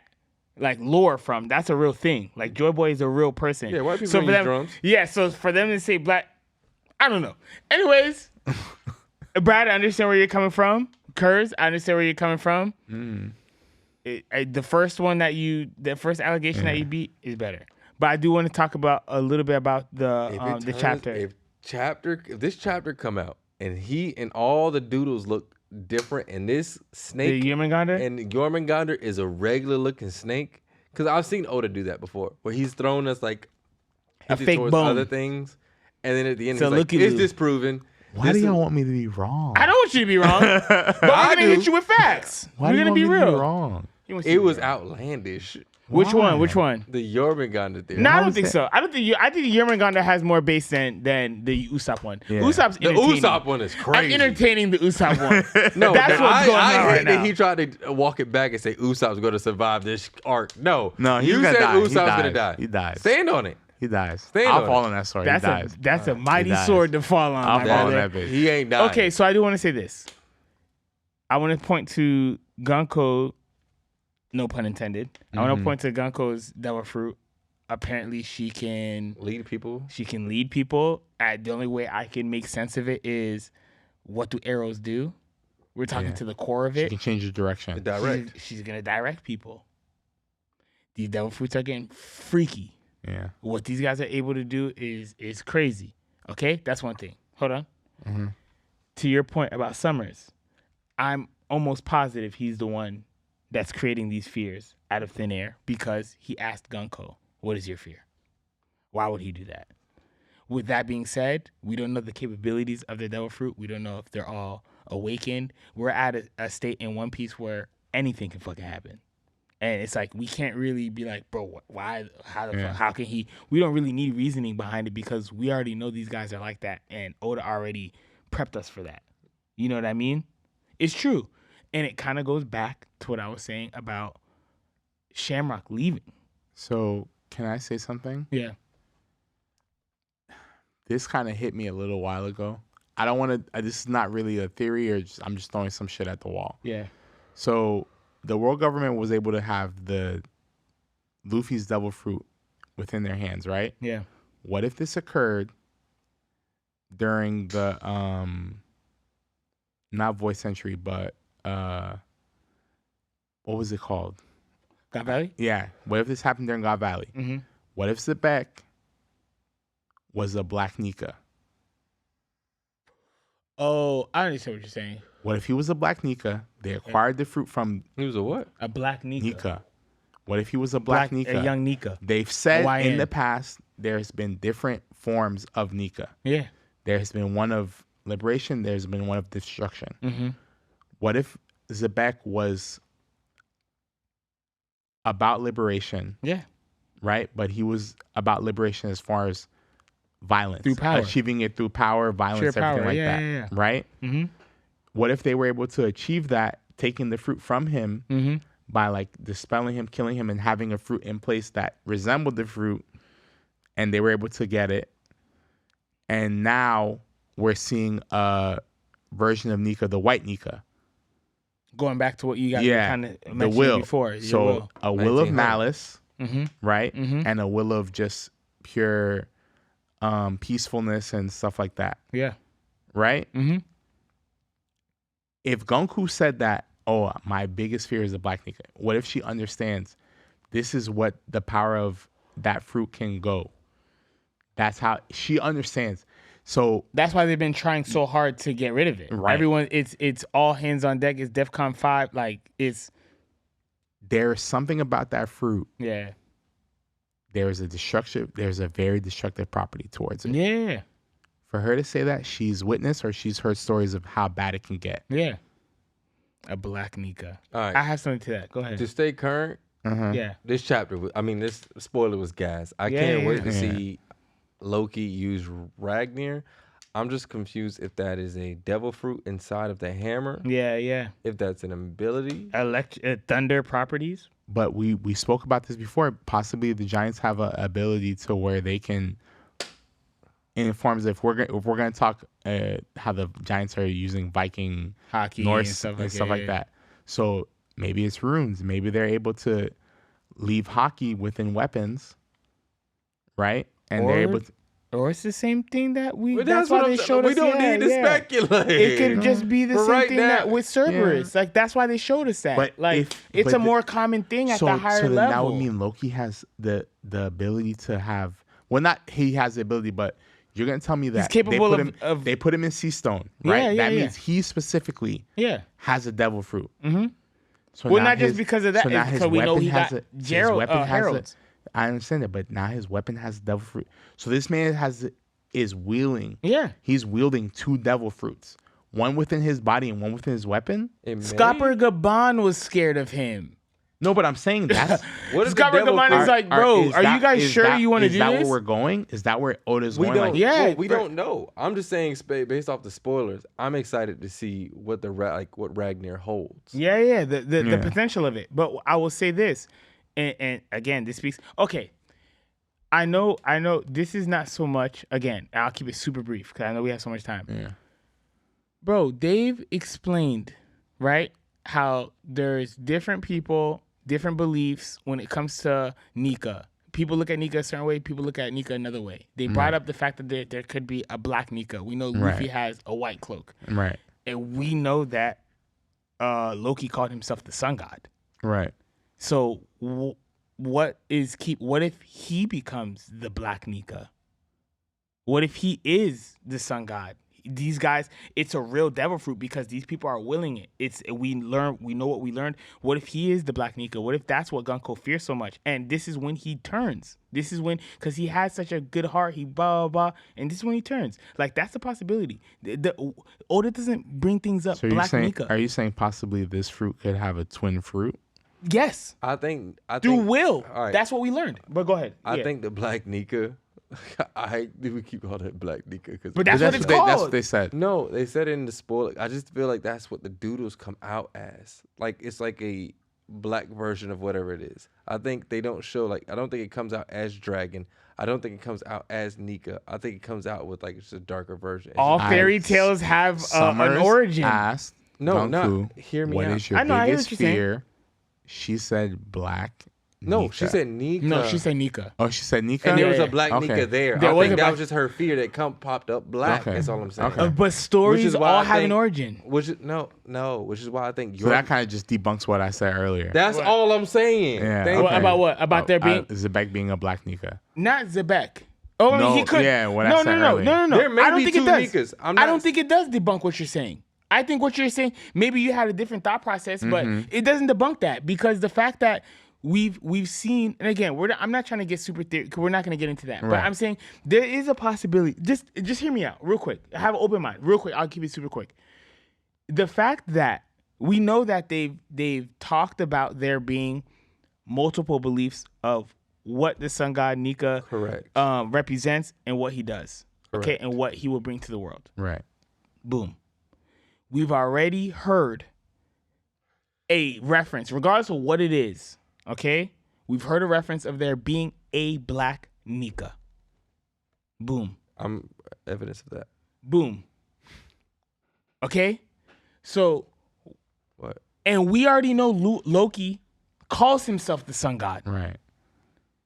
Speaker 1: like lore from. That's a real thing. Like Joy Boy is a real person.
Speaker 2: Yeah, white people
Speaker 1: so
Speaker 2: use
Speaker 1: for them,
Speaker 2: drums.
Speaker 1: Yeah, so for them to say Black, I don't know. Anyways, Brad, I understand where you're coming from. Kervs, I understand where you're coming from. The first allegation that you beat is better. But I do want to talk about a little bit about the chapter.
Speaker 2: If this chapter come out and he and all the doodles look different, and this snake
Speaker 1: The Jormungandr?
Speaker 2: and Jormungandr is a regular looking snake, because I've seen Oda do that before, where he's thrown us like
Speaker 1: A
Speaker 2: hinted
Speaker 1: fake
Speaker 2: towards
Speaker 1: bone.
Speaker 2: other things, and then at the end
Speaker 1: So
Speaker 2: he's like,
Speaker 1: looky-loo.
Speaker 2: "Is this proven?"
Speaker 3: Why do y'all want me to be wrong?
Speaker 1: I don't want you to be wrong, but we're gonna hit you with facts.
Speaker 3: Why
Speaker 1: We're
Speaker 3: do you
Speaker 1: gonna
Speaker 3: want
Speaker 1: be
Speaker 3: me to
Speaker 1: real.
Speaker 3: wrong?
Speaker 2: It was outlandish.
Speaker 1: Which one? Which one?
Speaker 2: The Jormungandr theory.
Speaker 1: No, I
Speaker 3: How
Speaker 1: don't
Speaker 3: is
Speaker 1: think
Speaker 3: that?
Speaker 1: so. I think the Jormungandr has more base than the Usopp one.
Speaker 3: Yeah.
Speaker 1: Usopp's
Speaker 2: The
Speaker 1: entertaining.
Speaker 2: Usopp one is
Speaker 1: I'm
Speaker 2: crazy.
Speaker 1: entertaining the Usopp one.
Speaker 2: No,
Speaker 1: that's what's going
Speaker 2: I
Speaker 1: on
Speaker 2: hate
Speaker 1: right
Speaker 2: that
Speaker 1: now.
Speaker 2: he tried to walk it back and say Usopp's going to survive this arc. No,
Speaker 3: No, he's
Speaker 2: you
Speaker 3: gonna
Speaker 2: said
Speaker 3: die. He
Speaker 2: Usopp's going to
Speaker 3: dies.
Speaker 2: die.
Speaker 3: He dies.
Speaker 2: Stand on it.
Speaker 3: He dies.
Speaker 2: Stand
Speaker 3: I'll
Speaker 2: on
Speaker 3: fall
Speaker 2: it.
Speaker 3: on that sword.
Speaker 1: That's
Speaker 3: he dies.
Speaker 1: that's a mighty
Speaker 3: dies.
Speaker 1: sword to fall on.
Speaker 3: I'll
Speaker 1: my
Speaker 3: fall on
Speaker 1: brother.
Speaker 3: that bitch.
Speaker 2: He ain't dying.
Speaker 1: Okay, so I do want to say this. I want to point to Gunko, no pun intended. I want to point to Gunko's Devil Fruit. apparently she can
Speaker 2: lead people.
Speaker 1: She can lead people. The only way I can make sense of it is, what do arrows do? We're talking to the core of
Speaker 3: She
Speaker 1: it.
Speaker 3: can change the direction.
Speaker 2: Direct.
Speaker 1: She's gonna direct people. These devil fruits are getting freaky.
Speaker 3: Yeah.
Speaker 1: What these guys are able to do is crazy. Okay, that's one thing. Hold on.
Speaker 3: Mm-hmm.
Speaker 1: To your point about Summers, I'm almost positive he's the one that's creating these fears out of thin air because he asked Gunko, "What is your fear?" Why would he do that? With that being said, we don't know the capabilities of the devil fruit. We don't know if they're all awakened. We're at a state in One Piece where anything can fucking happen. And it's like, we can't really be like, bro, why, how can he? We don't really need reasoning behind it because we already know these guys are like that. And Oda already prepped us for that. You know what I mean? It's true. And it kind of goes back to what I was saying about Shamrock leaving.
Speaker 3: So, can I say something?
Speaker 1: Yeah.
Speaker 3: This kind of hit me a little while ago. I don't want to, this is not really a theory or I'm just throwing some shit at the wall.
Speaker 1: Yeah.
Speaker 3: So the world government was able to have the Luffy's devil fruit within their hands, right?
Speaker 1: Yeah.
Speaker 3: What if this occurred during the, not Voice Century, but, what was it called?
Speaker 1: God Valley?
Speaker 3: Yeah. What if this happened during God Valley?
Speaker 1: Mm-hmm.
Speaker 3: What if Zebek was a Black Nika?
Speaker 1: Oh, I understand what you're saying.
Speaker 3: What if he was a Black Nika? They acquired the fruit from
Speaker 2: He was a what?
Speaker 1: A Black Nika.
Speaker 3: Nika. What if he was a Black Nika?
Speaker 1: A young Nika.
Speaker 3: They've said
Speaker 1: Hawaiian.
Speaker 3: in the past there's been different forms of Nika.
Speaker 1: Yeah.
Speaker 3: There's been one of liberation. There's been one of destruction.
Speaker 1: Mm-hmm.
Speaker 3: What if Zebek was about liberation?
Speaker 1: Yeah.
Speaker 3: Right? But he was about liberation as far as violence.
Speaker 1: Through power.
Speaker 3: Achieving it through power, violence,
Speaker 1: Sheer
Speaker 3: everything
Speaker 1: power.
Speaker 3: like
Speaker 1: Yeah,
Speaker 3: that.
Speaker 1: yeah, yeah.
Speaker 3: Right?
Speaker 1: Mm-hmm.
Speaker 3: What if they were able to achieve that, taking the fruit from him
Speaker 1: Mm-hmm.
Speaker 3: by like dispelling him, killing him, and having a fruit in place that resembled the fruit, and they were able to get it. And now we're seeing a version of Nika, the white Nika.
Speaker 1: Going back to what you guys kind of
Speaker 3: the
Speaker 1: mentioned
Speaker 3: will.
Speaker 1: before.
Speaker 3: So a will of
Speaker 2: 1900.
Speaker 3: malice,
Speaker 1: Mm-hmm.
Speaker 3: right?
Speaker 1: Mm-hmm.
Speaker 3: And a will of just pure peacefulness and stuff like that,
Speaker 1: Yeah.
Speaker 3: right?
Speaker 1: Mm-hmm.
Speaker 3: If Gonku said that, oh, my biggest fear is the Black Nika, what if she understands this is what the power of that fruit can go? That's how she understands. So
Speaker 1: That's why they've been trying so hard to get rid of it.
Speaker 3: Right.
Speaker 1: Everyone, it's all hands on deck. It's DEFCON 5. Like, it's,
Speaker 3: there's something about that fruit.
Speaker 1: yeah.
Speaker 3: There's a very destructive property towards it.
Speaker 1: Yeah.
Speaker 3: For her to say that, she's witnessed or she's heard stories of how bad it can get.
Speaker 1: Yeah. A Black Nika.
Speaker 2: All right.
Speaker 1: I have something to that. Go ahead.
Speaker 2: To stay current,
Speaker 1: Yeah.
Speaker 2: this chapter, this spoiler was gas. I
Speaker 1: Yeah,
Speaker 2: can't
Speaker 1: yeah,
Speaker 2: wait to
Speaker 3: yeah.
Speaker 2: see Loki use Ragnar. I'm just confused if that is a devil fruit inside of the hammer,
Speaker 1: Yeah, yeah.
Speaker 2: if that's an ability.
Speaker 1: Thunder properties.
Speaker 3: But we spoke about this before. Possibly the Giants have an ability to where they can, in forms, if we're gonna talk how the Giants are using Viking,
Speaker 1: Hockey,
Speaker 3: Norse,
Speaker 1: and stuff like
Speaker 3: that. So maybe it's runes. Maybe they're able to leave hockey within weapons, right? And they're able to.
Speaker 1: Or it's the same thing that we.
Speaker 2: But
Speaker 1: that's why they showed us.
Speaker 2: We don't need to speculate.
Speaker 1: It could just be the
Speaker 2: But
Speaker 1: same
Speaker 2: right
Speaker 1: thing
Speaker 2: now-
Speaker 1: that with Cerberus. Like, that's why they showed us that.
Speaker 3: But
Speaker 1: like, it's a more common thing at the higher
Speaker 3: so then
Speaker 1: level.
Speaker 3: that would mean Loki has the ability to have. Well, not he has the ability, but you're gonna tell me that
Speaker 1: capable
Speaker 3: they put him in Sea Stone, right?
Speaker 1: Yeah,
Speaker 3: that
Speaker 1: yeah.
Speaker 3: means he specifically
Speaker 1: Yeah.
Speaker 3: has a devil fruit.
Speaker 1: Mm-hmm.
Speaker 3: So
Speaker 1: Well,
Speaker 3: now
Speaker 1: not just because of that,
Speaker 3: So now
Speaker 1: it's
Speaker 3: his
Speaker 1: because we know
Speaker 3: weapon
Speaker 1: he
Speaker 3: has
Speaker 1: got
Speaker 3: Gerald.
Speaker 1: Heralds.
Speaker 3: I understand that, but now his weapon has devil fruit. So this man is wielding.
Speaker 1: Yeah.
Speaker 3: He's wielding two devil fruits, one within his body and one within his weapon.
Speaker 1: Scopper Gaban was scared of him.
Speaker 3: No, but I'm saying that's
Speaker 2: What if the
Speaker 1: Scopper
Speaker 2: devil
Speaker 1: Gaban
Speaker 2: fruit-
Speaker 1: is like, bro,
Speaker 3: is
Speaker 1: are
Speaker 3: that-
Speaker 1: you guys
Speaker 3: is
Speaker 1: sure
Speaker 3: that-
Speaker 1: you want to
Speaker 3: is
Speaker 1: do
Speaker 3: that
Speaker 1: this?
Speaker 3: where we're going? Is that where Oda's
Speaker 2: We
Speaker 3: going?
Speaker 2: don't.
Speaker 3: Like,
Speaker 1: Yeah,
Speaker 2: we don't know. I'm just saying, based off the spoilers, I'm excited to see what what Ragnar holds.
Speaker 1: Yeah, the
Speaker 3: Yeah.
Speaker 1: potential of it. But I will say this, and again, this speaks. Okay, I know. This is not so much. Again, I'll keep it super brief because I know we have so much time.
Speaker 3: yeah.
Speaker 1: Bro, Dave explained, right, how there's different people, different beliefs when it comes to Nika people look at Nika a certain way. People look at Nika another way. They brought up the fact that there could be a black Nika. We know Luffy has a white cloak.
Speaker 3: Right.
Speaker 1: And we know that Loki called himself the sun god.
Speaker 3: Right.
Speaker 1: So what if he becomes the black Nika? What if he is the sun god? These guys, it's a real devil fruit because these people are willing it. We know what we learned. What if he is the black Nika? What if that's what Gunko fears so much? And this is when he turns. This is when, because he has such a good heart, he blah, blah, blah, and this is when he turns. Like, that's a possibility. Oda doesn't bring things up.
Speaker 3: So
Speaker 1: black Nika.
Speaker 3: Are you saying possibly this fruit could have a twin fruit?
Speaker 1: Yes.
Speaker 2: I think
Speaker 1: through will.
Speaker 2: All right.
Speaker 1: That's what we learned. But go ahead.
Speaker 2: I think the black Nika. We keep calling it black Nika
Speaker 1: but that's what it's called.
Speaker 3: That's what they said.
Speaker 2: No, they said it in the spoiler. I just feel like that's what the doodles come out as. Like it's like a black version of whatever it is. I think they don't show I don't think it comes out as dragon. I don't think it comes out as Nika. I think it comes out with just a darker version.
Speaker 1: All fairy tales have an origin.
Speaker 3: Asked
Speaker 2: hear me
Speaker 3: what
Speaker 2: out.
Speaker 3: is your biggest fear? She said black.
Speaker 2: No,
Speaker 3: Nika.
Speaker 2: she said Nika.
Speaker 1: No, she said Nika.
Speaker 3: Oh, she said Nika?
Speaker 2: And there was a black Nika there. I think that was just her fear that popped up black.
Speaker 3: Okay.
Speaker 2: That's all I'm saying.
Speaker 3: Okay.
Speaker 1: But stories all have an origin.
Speaker 2: Which is why I think
Speaker 3: so that kind of just debunks what I said earlier.
Speaker 2: That's all I'm saying.
Speaker 3: Yeah.
Speaker 1: About what? About there being
Speaker 3: Zebek being a black Nika.
Speaker 1: Not Zebek. Oh,
Speaker 3: no,
Speaker 1: he could.
Speaker 3: Yeah, what I said earlier.
Speaker 1: No.
Speaker 2: There may
Speaker 1: I don't
Speaker 2: be
Speaker 1: think
Speaker 2: two
Speaker 1: it does.
Speaker 2: Nikas.
Speaker 1: I don't think it does debunk what you're saying. I think what you're saying, maybe you had a different thought process, but it doesn't debunk that because the fact that we've seen, and again, I'm not trying to get super theory, because we're not going to get into that. Right. But I'm saying there is a possibility. Just hear me out real quick. Have an open mind. Real quick. I'll keep it super quick. The fact that we know that they've talked about there being multiple beliefs of what the sun god Nika represents and what he does. Correct. Okay, and what he will bring to the world.
Speaker 3: Right.
Speaker 1: Boom. We've already heard a reference, regardless of what it is. Okay? We've heard a reference of there being a black Nika. Boom.
Speaker 2: I'm evidence of that.
Speaker 1: Boom. Okay? So,
Speaker 2: what?
Speaker 1: And we already know Loki calls himself the sun god.
Speaker 3: Right.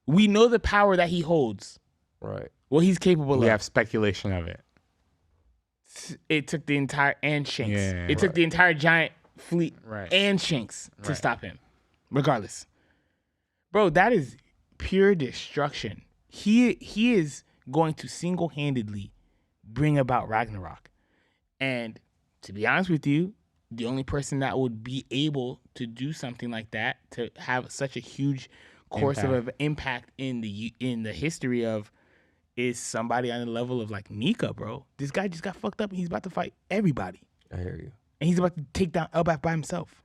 Speaker 1: We know the power that he holds.
Speaker 2: Right.
Speaker 1: What he's capable of.
Speaker 3: We have speculation of it.
Speaker 1: It took the entire, and Shanks.
Speaker 3: Yeah,
Speaker 1: it took the entire giant fleet and Shanks to stop him. Regardless. Bro, that is pure destruction. He is going to single-handedly bring about Ragnarok. And to be honest with you, the only person that would be able to do something like that, to have such a huge course of impact in the history of, is somebody on the level of Nika, bro. This guy just got fucked up and he's about to fight everybody.
Speaker 2: I hear you.
Speaker 1: And he's about to take down Elbaf by himself.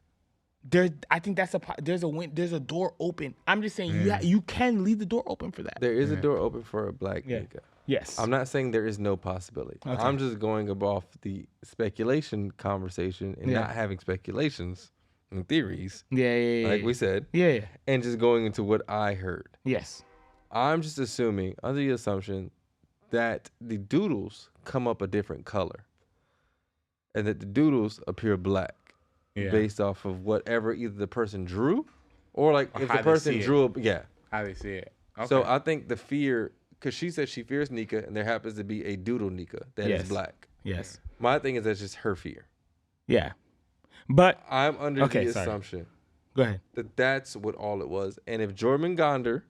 Speaker 1: I think there's a door open. I'm just saying you can leave the door open for that.
Speaker 2: There is a door open for a black Nika.
Speaker 1: Yes.
Speaker 2: I'm not saying there is no possibility. Okay. I'm just going off the speculation conversation and not having speculations and theories.
Speaker 1: Yeah.
Speaker 2: Like we said.
Speaker 1: Yeah.
Speaker 2: And just going into what I heard.
Speaker 1: Yes.
Speaker 2: I'm just assuming, under the assumption, that the doodles come up a different color. And that the doodles appear black. Based off of whatever either the person drew or if the person drew
Speaker 3: how they see it. Okay.
Speaker 2: So I think the fear, because she said she fears Nika and there happens to be a doodle Nika that is black.
Speaker 1: Yes.
Speaker 2: My thing is that's just her fear.
Speaker 1: Yeah. But
Speaker 2: I'm under the assumption
Speaker 1: go ahead
Speaker 2: that that's what all it was. And if Jormungandr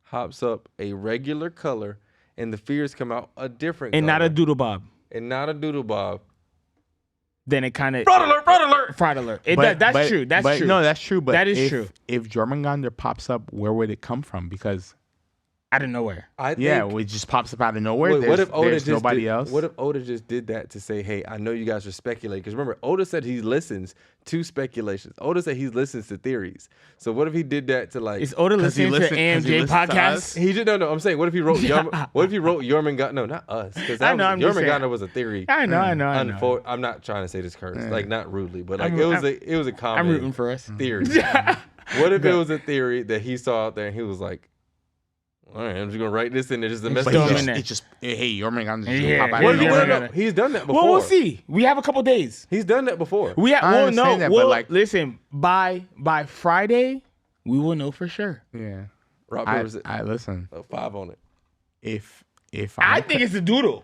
Speaker 2: hops up a regular color and the fears come out a different
Speaker 1: and
Speaker 2: color,
Speaker 1: not a doodle bob. Then it kind of fraud alert. That's true. That's true.
Speaker 3: No, that's true. But
Speaker 1: that is true.
Speaker 3: If Jormungandr pops up, where would it come from? Because
Speaker 1: out of nowhere.
Speaker 3: It just pops up out of nowhere.
Speaker 2: What if Oda
Speaker 3: there's nobody else?
Speaker 2: What if Oda just did that to say, hey, I know you guys are speculating? Because remember, Oda said he listens to speculations. Oda said he listens to theories. So what if he did that to
Speaker 1: Is Oda listening to AMJ podcast?
Speaker 2: He did no. I'm saying, what if he wrote Jormungandr? No, not us. Because Jormungandr was a theory.
Speaker 1: I know.
Speaker 2: I'm not trying to say this curse, not rudely, but it was a common.
Speaker 1: I'm rooting for us.
Speaker 2: Theory. What if it was a theory that he saw out there and he was like, all right, I'm just gonna write this in there just to mess up.
Speaker 3: Hey, Jormungandr.
Speaker 2: He's done that before.
Speaker 1: Well, we'll see. We have a couple days.
Speaker 2: He's done that before.
Speaker 1: Listen, by Friday, we will know for sure.
Speaker 3: Yeah.
Speaker 2: Rock, paper, scissors.
Speaker 3: I listen.
Speaker 2: 5 on it.
Speaker 3: If
Speaker 1: I think it's a doodle.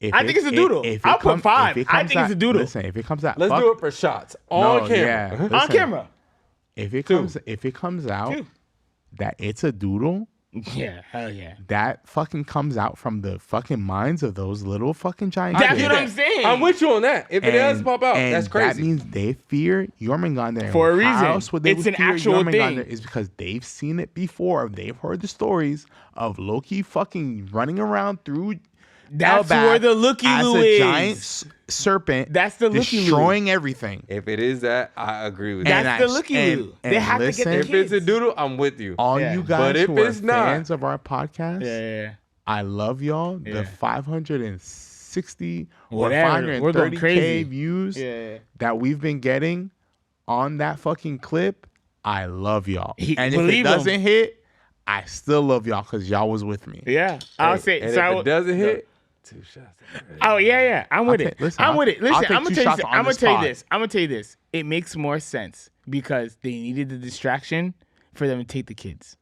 Speaker 3: If
Speaker 1: I think it's a doodle. I'll put 5. I think it's a doodle.
Speaker 3: Listen, if it comes out,
Speaker 2: Let's do it for shots on camera.
Speaker 3: listen,
Speaker 1: on camera.
Speaker 3: If it comes out that it's a doodle,
Speaker 1: yeah, hell yeah.
Speaker 3: That fucking comes out from the fucking minds of those little fucking giant
Speaker 1: That's
Speaker 3: kids.
Speaker 1: what I'm saying.
Speaker 2: I'm with you on that. If it does pop out,
Speaker 3: and
Speaker 2: that's crazy.
Speaker 3: That means they fear Jormungandr.
Speaker 1: For a reason.
Speaker 3: How else would they
Speaker 1: It's an
Speaker 3: fear
Speaker 1: actual
Speaker 3: Jormungandr
Speaker 1: thing.
Speaker 3: is because they've seen it before. They've heard the stories of Loki fucking running around through
Speaker 1: That's
Speaker 3: Elbaf
Speaker 1: where the looky
Speaker 3: as
Speaker 1: loo
Speaker 3: a
Speaker 1: is.
Speaker 3: giant serpent.
Speaker 1: That's the looky loo.
Speaker 3: destroying everything.
Speaker 2: If it is that, I agree with
Speaker 1: That's
Speaker 2: that.
Speaker 1: the looky loo. They have to get the
Speaker 2: If it's a
Speaker 1: kids.
Speaker 2: doodle, I'm with you.
Speaker 3: All
Speaker 1: Yeah.
Speaker 3: you guys
Speaker 2: But if
Speaker 3: who are
Speaker 2: it's not-
Speaker 3: fans of our podcast,
Speaker 1: Yeah.
Speaker 3: I love y'all.
Speaker 1: Yeah.
Speaker 3: The 560 or
Speaker 1: Whatever. We're going
Speaker 3: 530K
Speaker 1: crazy.
Speaker 3: views
Speaker 1: Yeah.
Speaker 3: that we've been getting on that fucking clip, I love y'all. And if it
Speaker 1: believe 'em.
Speaker 3: doesn't hit, I still love y'all because y'all was with me.
Speaker 1: Yeah. I'll say.
Speaker 2: And
Speaker 1: So
Speaker 2: if it doesn't hit, 2 shots.
Speaker 1: Oh yeah. I'm with it.
Speaker 3: listen,
Speaker 1: I'm with it. Listen,
Speaker 3: I'll take
Speaker 1: I'm gonna
Speaker 3: 2
Speaker 1: tell you.
Speaker 3: shots
Speaker 1: I'm
Speaker 3: on
Speaker 1: gonna
Speaker 3: this
Speaker 1: tell you
Speaker 3: pod.
Speaker 1: this. I'm gonna tell you this. It makes more sense because they needed the distraction for them to take the kids.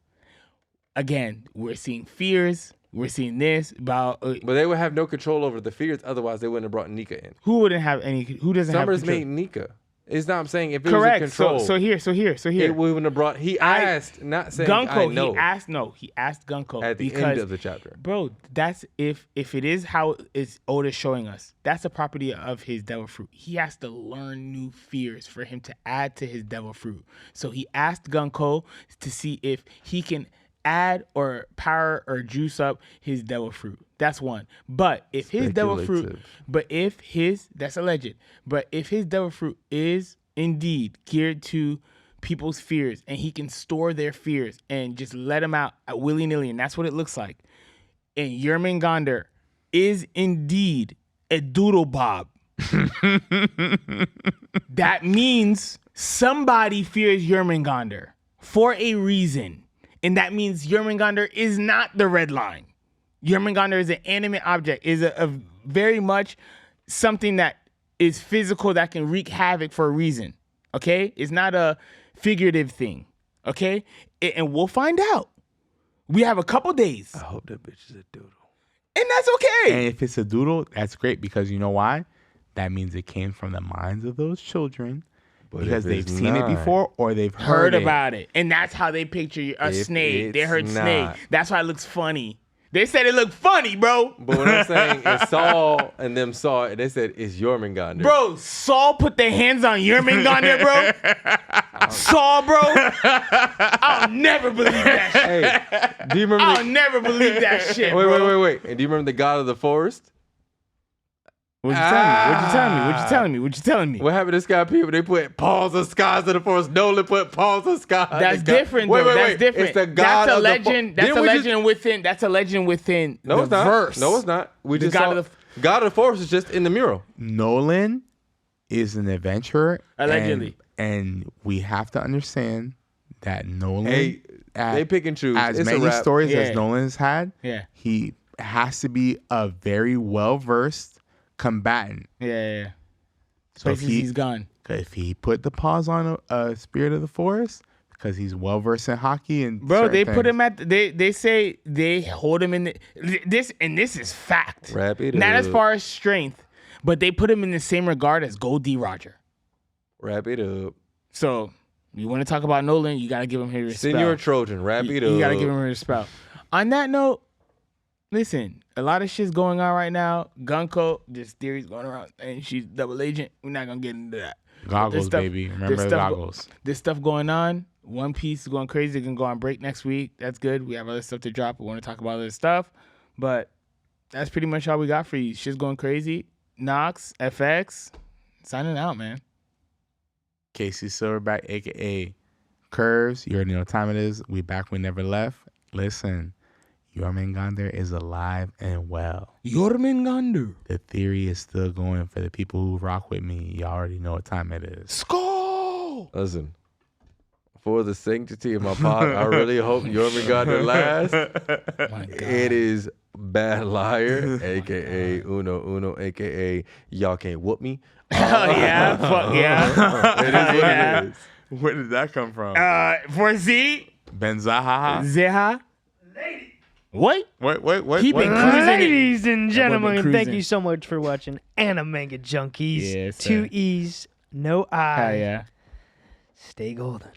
Speaker 1: Again, we're seeing fears. We're seeing this about
Speaker 2: But they would have no control over the fears. Otherwise, they wouldn't have brought Nika in.
Speaker 1: who wouldn't have any. Who doesn't
Speaker 2: Summers
Speaker 1: have control?
Speaker 2: made Nika. It's not. I'm saying if it
Speaker 1: Correct.
Speaker 2: was a control,
Speaker 1: So here.
Speaker 2: it wouldn't have brought. He asked, not saying I
Speaker 1: Gunko.
Speaker 2: know.
Speaker 1: He asked Gunko
Speaker 2: At the
Speaker 1: because
Speaker 2: end of the chapter.
Speaker 1: bro, that's if it is how is Oda showing us. That's a property of his devil fruit. He has to learn new fears for him to add to his devil fruit. So he asked Gunko to see if he can add or power or juice up his devil fruit. That's one. But if his devil fruit, that's alleged. But if his devil fruit is indeed geared to people's fears and he can store their fears and just let them out willy-nilly, and that's what it looks like. And Jormungandr is indeed a doodle bob. That means somebody fears Jormungandr for a reason. And that means Jormungandr is not the red line. Jormungandr is an animate object, is a very much something that is physical that can wreak havoc for a reason. Okay? It's not a figurative thing. Okay? And we'll find out. We have a couple days.
Speaker 2: I hope that bitch is a doodle.
Speaker 1: And that's okay.
Speaker 3: And if it's a doodle, that's great because you know why? That means it came from the minds of those children. Because they've seen it before or they've heard
Speaker 1: about it. And that's how they picture a snake. They heard snake. That's why it looks funny. They said it looked funny, bro.
Speaker 2: But what I'm saying is Saul and them saw it. They said it's Jormungandr.
Speaker 1: Bro, Saul put their hands on Jormungandr, bro. Saul, bro. I'll never believe that shit.
Speaker 2: Hey, do you remember?
Speaker 1: I'll never believe that shit,
Speaker 2: Wait.
Speaker 1: bro.
Speaker 2: And do you remember the God of the Forest?
Speaker 1: What you telling me? What you telling me?
Speaker 2: What happened to Sky People? They put paws of skies of the forest. Nolan put paws of skies.
Speaker 1: That's different, though. That's different.
Speaker 2: It's the God
Speaker 1: that's a
Speaker 2: of
Speaker 1: legend.
Speaker 2: the
Speaker 1: That's a legend within. That's a legend within
Speaker 2: No,
Speaker 1: the
Speaker 2: it's not.
Speaker 1: verse.
Speaker 2: No, it's not. We
Speaker 1: The
Speaker 2: just
Speaker 1: God
Speaker 2: saw
Speaker 1: of
Speaker 2: God of the Forest is just in the mural.
Speaker 3: Nolan is an adventurer.
Speaker 1: Allegedly.
Speaker 3: And we have to understand that Nolan,
Speaker 2: Hey, they pick and choose.
Speaker 3: as
Speaker 2: It's a
Speaker 3: many
Speaker 2: wrap.
Speaker 3: stories
Speaker 1: Yeah.
Speaker 3: as Nolan's had,
Speaker 1: Yeah.
Speaker 3: he has to be a very well-versed combatant.
Speaker 1: Yeah.
Speaker 3: So
Speaker 1: Especially he's gone.
Speaker 3: if he put the paws on a Spirit of the Forest, because he's well-versed in hockey and
Speaker 1: Bro, they
Speaker 3: certain
Speaker 1: put
Speaker 3: things.
Speaker 1: him at they say they hold him in this is fact.
Speaker 2: Wrap it
Speaker 1: Not
Speaker 2: up.
Speaker 1: as far as strength, but they put him in the same regard as Gold D. Roger.
Speaker 2: Wrap it up.
Speaker 1: So you want to talk about Nolan, you gotta give him his respect.
Speaker 2: Senior Trojan. Wrap it up.
Speaker 1: You gotta give him his respect. On that note, listen, a lot of shit's going on right now. Gunko, there's theories going around, and she's double agent. We're not gonna get into that.
Speaker 3: Goggles, baby. Remember the goggles.
Speaker 1: There's stuff going on. One Piece is going crazy. They're gonna go on break next week. That's good. We have other stuff to drop. We want to talk about other stuff, but that's pretty much all we got for you. Shit's going crazy. Knox, FX, signing out, man.
Speaker 3: Casey Silverback, a.k.a. Kervs. You already know what time it is. We back. We never left. Listen, Jormungandr is alive and well.
Speaker 1: Jormungandr.
Speaker 3: The theory is still going for the people who rock with me. You already know what time it is.
Speaker 1: Skull.
Speaker 2: Listen, for the sanctity of my pod, I really hope Jormungandr lasts.
Speaker 1: My God.
Speaker 2: It is Bad Liar, a.k.a. Uno, a.k.a. Y'all Can't Whoop Me.
Speaker 1: Oh yeah, fuck yeah.
Speaker 2: It is what it is.
Speaker 3: Where did that come from?
Speaker 1: For Z,
Speaker 3: Ben Zaha.
Speaker 1: Zeha. What?
Speaker 3: Wait.
Speaker 1: He been cruising.
Speaker 4: Ladies and
Speaker 1: That boy
Speaker 4: gentlemen,
Speaker 1: been
Speaker 4: thank
Speaker 1: cruising.
Speaker 4: you so much for watching Animanga Junkeez.
Speaker 1: Yes, sir.
Speaker 4: 2 E's, no I.
Speaker 1: Hell yeah.
Speaker 4: Stay golden.